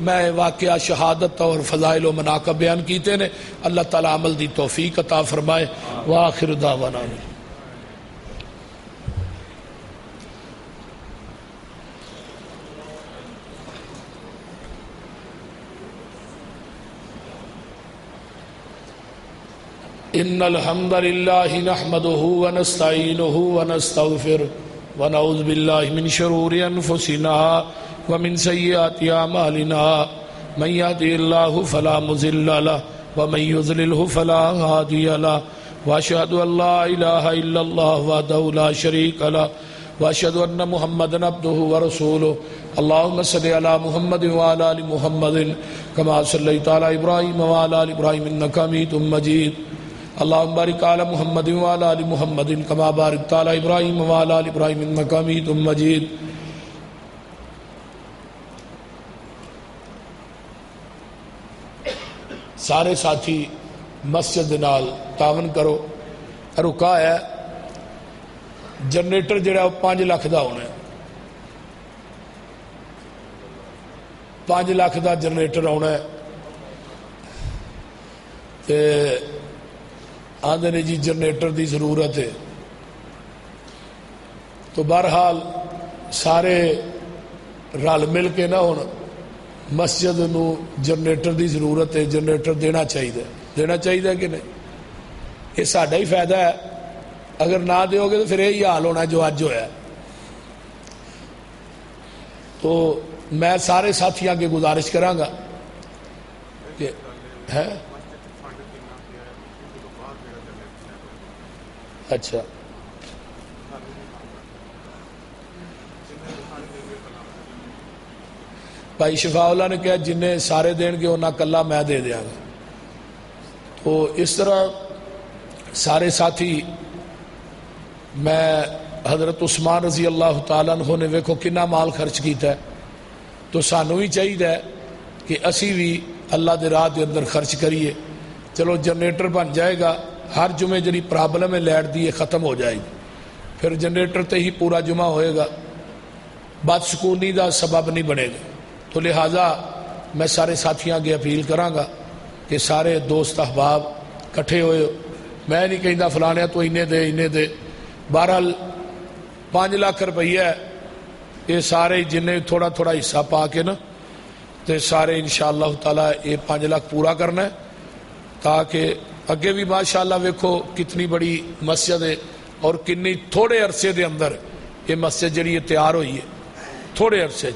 D: میں واقعہ شہادت اور فضائل و مناقب بیان کیتے نے. اللہ تعالی عمل دی توفیق عطا فرمائے. وآخر دعوانا ان الحمد لله نحمده ونستعينه ونستغفره ونعوذ بالله من شرور انفسنا ومن سيئات اعمالنا من يهده الله فلا مضل له ومن يضلل فلا هادي له واشهد ان لا اله الا الله وحده لا شريك له واشهد ان محمدا عبده ورسوله. اللهم صل على محمد وعلى ال محمد كما صليت على ابراهيم وعلى ال ابراهيم انك حميد مجيد. اللهم بارك على محمد وعلى ال محمد كما باركت على ابراهيم وعلى ال ابراهيم انك حميد مجيد. سارے ساتھی مسجد نال تعاون کرو. رکا ہے جنریٹر جڑا 5 لاکھ دا ہونا ہے. 5 لاکھ دا جنریٹر آنا ہے آندے نے جی جنریٹر دی ضرورت ہے. تو بہرحال سارے رل مل کے نہ ہون مسجد نو جنریٹر دی ضرورت ہے, جنریٹر دینا چاہیے کہ نہیں؟ یہ ساڈا ہی فائدہ ہے. اگر نہ دیو گے تو پھر یہی حال ہونا جو اج ہوا. تو میں سارے ساتھیاں کے گزارش کراں گا کہ ہے اچھا بھائی شفا اللہ نے کہا جنہیں سارے دین گے انہاں کلا میں دے دیاں گا. تو اس طرح سارے ساتھی, میں حضرت عثمان رضی اللہ تعالیٰ عنہ نے ویکھو کنا مال خرچ کیتا ہے. تو سانوں بھی چاہیے کہ اسی بھی اللہ دے راہ دے اندر خرچ کریے. چلو جنریٹر بن جائے گا, ہر جمعے جڑی پرابلم ہے لائٹ دی ختم ہو جائے گی, پھر جنریٹر تے ہی پورا جمعہ ہوئے گا, بدسکونی دا سبب نہیں بنے گا. تو لہٰذا میں سارے ساتھیاں کے اپیل کراں گا کہ سارے دوست احباب کٹھے ہوئے. میں نہیں کہندا فلانے تو انے دے. بہرحال 5 لاکھ روپیہ یہ سارے جن تھوڑا تھوڑا حصہ پا کے نا تے سارے انشاءاللہ تعالی یہ 5 لاکھ پورا کرنا ہے, تاکہ اگے بھی ماشاءاللہ ویکھو کتنی بڑی مسجد ہے اور کنی تھوڑے عرصے دے اندر یہ مسجد جڑی تیار ہوئی ہے. تھوڑے عرصے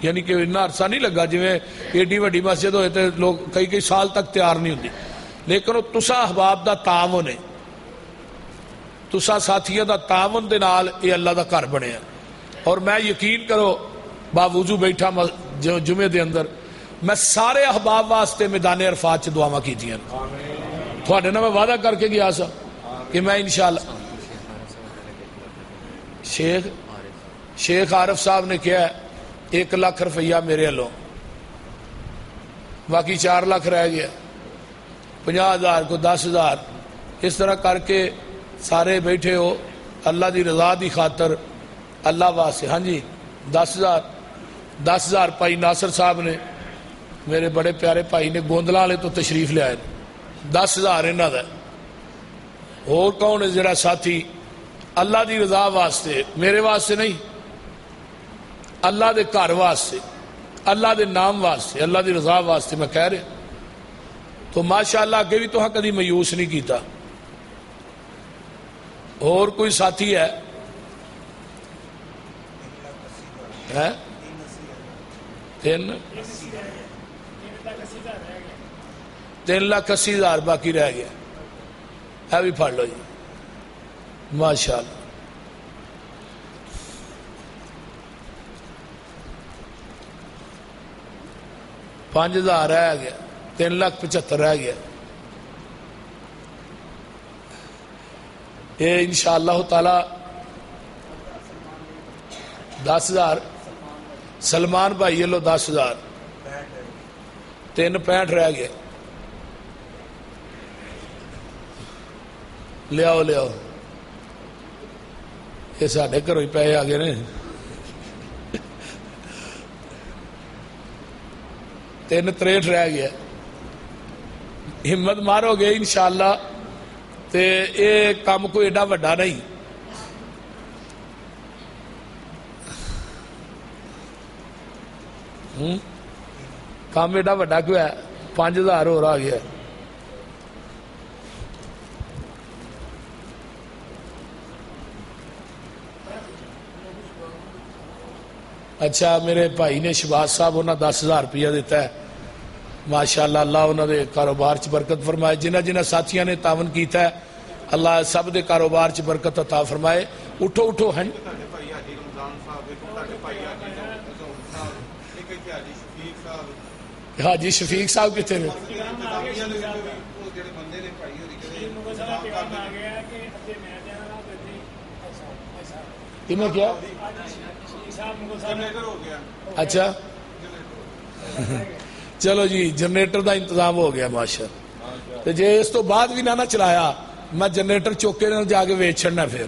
D: یعنی کہ اتنا عرصہ نہیں لگا جی ایڈی وڈی مسجد ہوئے تو لوگ کئی سال تک تیار نہیں ہوتی. لیکن وہ تسا احباب دا تعاون ہے, تسا ساتھیاں دا تعاون دے نال یہ اللہ دا گھر بنیا. اور میں یقین کرو باوضو بیٹھا جمعے دے اندر میں سارے احباب واسطے میدان عرفات چ دعاواں کیتیاں. تھوڑے نال میں وعدہ کر کے گیا سا کہ میں انشاءاللہ شیخ عارف صاحب نے کیا ہے 1 لاکھ روپیہ میرے والوں, باقی 4 لاکھ رہ گیا, 50,000 کو 10,000 اس طرح کر کے سارے بیٹھے ہو اللہ دی رضا دی خاطر اللہ واسطے. ہاں جی 10,000 بھائی ناصر صاحب نے میرے بڑے پیارے بھائی نے گوندلا والے تو تشریف لے آئے, 10,000 انہاں دا. اور کون ہے جڑا ساتھی اللہ دی رضا واسطے, میرے واسطے نہیں, اللہ دے گھر واسطے, اللہ دے نام واسطے, اللہ دی رضا واسطے میں کہہ رہا. تو ماشاءاللہ اگے بھی تو ہاں کدی مایوس نہیں کیتا. اور کوئی ساتھی ہے 3,80,000 باقی رہ گیا, ہے بھی پڑھ لو جی ماشاءاللہ. پانچ 5,000 رہ گیا, 3,75,000 رہ گیا. یہ انشاءاللہ تعالی 10,000 سلمان بھائی لو 10,000 3,65,000 رہ گیا. لیاؤ یہ ساڈے گھروں ہی پیسے آ گئے نے. 3,63 رہ گیا. ہمت مارو گے انشاءاللہ تے یہ کام کوئی ایڈا وڈا نہیں. کام ایڈا وڈا کیوں ہے, 5,000 اور آ گیا. اچھا میرے بھائی نے شباز صاحب انہوں نے 10,000 روپیہ دیتا ہے. ماشاءاللہ اللہ انہوں نے کاروبار چ برکت فرمائے. جنہ ساتھیاں نے تعاون کیتا ہے اللہ سب دے کاروبار چ برکت عطا فرمائے. اٹھو ہیں حاجی شفیق صاحب کتنے نے؟ کنہیں کیا؟ اچھا چلو جی جنریٹر دا انتظام ہو گیا ماشاءاللہ. جی اس تو بعد بھی نہ چلایا میں جنریٹر چوکے نہ جا کے ویچ چھڑنا. پھر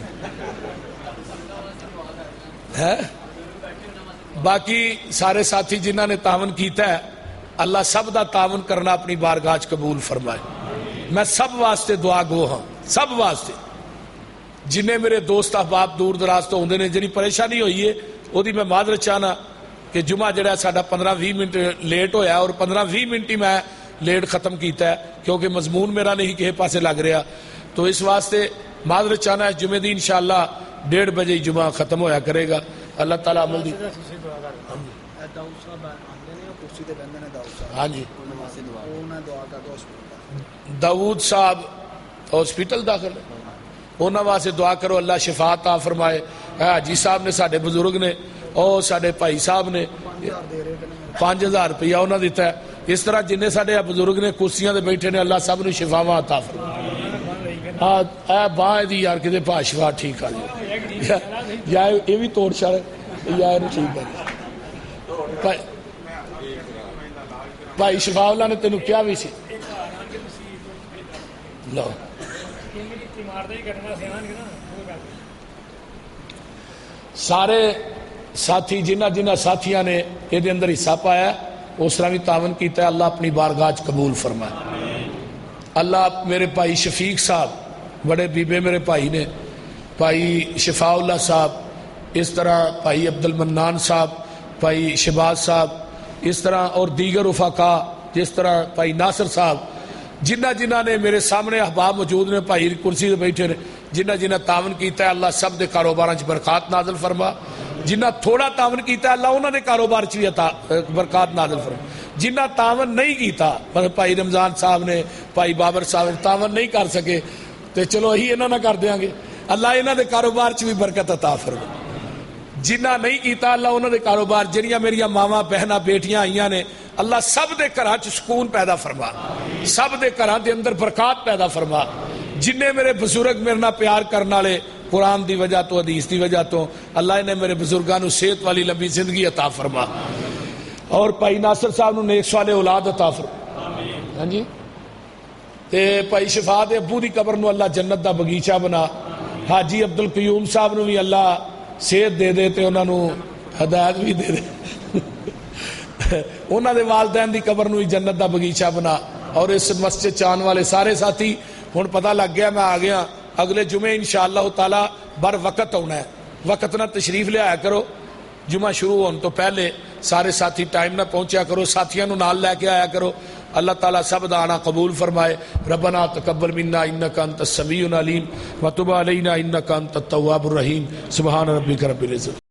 D: باقی سارے ساتھی جنہوں نے تعاون کیتا ہے اللہ سب دا تعاون کرنا اپنی بارگاہ قبول فرمائے. میں سب واسطے دعا گو ہاں، سب واسطے جنہیں میرے دوست احباب دور دراز تو ہوندے نے جنہی پریشانی ہوئی ہے وہ دی میں معذرت چاہنا کہ جمعہ جڑا ساڈا 15-20 منٹ لیٹ ہویا اور 15-20 منٹ ہی میں لیٹ ختم کیتا ہے کیونکہ مضمون میرا نہیں کسی پاسے لگ رہا، تو اس واسطے معذرت چاہنا ہے. جمعے دی انشاءاللہ 1:30 بجے جمعہ ختم ہویا کرے گا. اللہ تعالیٰ عمل دی. ہاں جی داؤد صاحب ہاسپٹل داخل ہے، انہاں واسطے دعا کرو اللہ شفا عطا فرمائے. حاجی صاحب نے ساڈے بزرگ نے اور ساڈے بھائی صاحب نے 5000 روپیہ انہاں دیتا ہے. اس طرح جنہیں ساڈے بزرگ نے کرسیاں تے بیٹھے نے اللہ سب نے شفاواں عطا فرمائے. ہاں اے باں دی یار کدے پا شفا ٹھیک آ جائے یا یہ بھی توڑ چھڑ یا ٹھیک ہے. بھائی شفا اللہ نے تینوں کیا بھی سی لو سارے ساتھی جنہ ساتھیاں نے یہ اندر حصہ پایا اس طرح بھی تعاون کیتا ہے اللہ اپنی بارگاہ قبول فرمائے. اللہ میرے بھائی شفیق صاحب بڑے بیبے میرے بھائی نے، بھائی شفاء اللہ صاحب، اس طرح بھائی عبد المنان صاحب، بھائی شہباز صاحب، اس طرح اور دیگر رفقا جس طرح بھائی ناصر صاحب، جنہ نے میرے سامنے احباب موجود نے، بھائی کرسی سے بیٹھے نے، جنہ تعاون کیتا ہے اللہ سب دے کاروباراں چ برکات نازل فرما. جنہ تھوڑا تعاون کیتا ہے اللہ انہوں نے کاروبار چ بھی برکات نازل فرما. جنہ تعاون نہیں کیتا بھائی رمضان صاحب نے، بھائی بابر صاحب نے تعاون نہیں کر سکے تو چلو ہی انہاں نہ کر دیاں گے، اللہ انہاں دے کاروبار چ بھی برکت عطا فرما. جنہ نہیں کیتا اللہ انہوں نے کاروبار جنیاں میریاں ماواں بہناں بیٹیاں آئیاں نے اللہ سب دے گھراں چ سکون پیدا فرما، سب دے گھراں دے اندر برکات پیدا فرما. جنہیں میرے بزرگ میرے نال پیار کرنے والے قرآن دی وجہ تو حدیث دی وجہ تو اللہ نے میرے بزرگاں صحت والی لمبی زندگی عطا فرما اور بھائی ناصر صاحب نو نیک صالح اولاد عطا فرما. ہاں جی تے بھائی شفا دے ابو دی قبر نو اللہ جنت دا بغیچہ بنا. حاجی عبد القیوم صاحب نو بھی اللہ صحت دے دے تے انہاں نو ہدایت بھی دے دے انہاں دے والدین دی قبر نو بھی جنت دا بغیچہ بنا. اور اس مسجد چان والے سارے ساتھی ہن پتہ لگ گیا میں آ گیا، اگلے جمعے انشاءاللہ تعالی بر وقت ہونا ہے، وقت نہ تشریف لے آیا کرو، جمعہ شروع ہونے تو پہلے سارے ساتھی ٹائم نہ پہنچیا کرو، ساتھیاں نو نال لے کے آیا کرو. اللہ تعالیٰ سب دا آنا قبول فرمائے. ربنا تقبل منا انک انت السمیع العلیم وتب علینا انک انت التواب الرحیم. سبحان ربک رب العزت.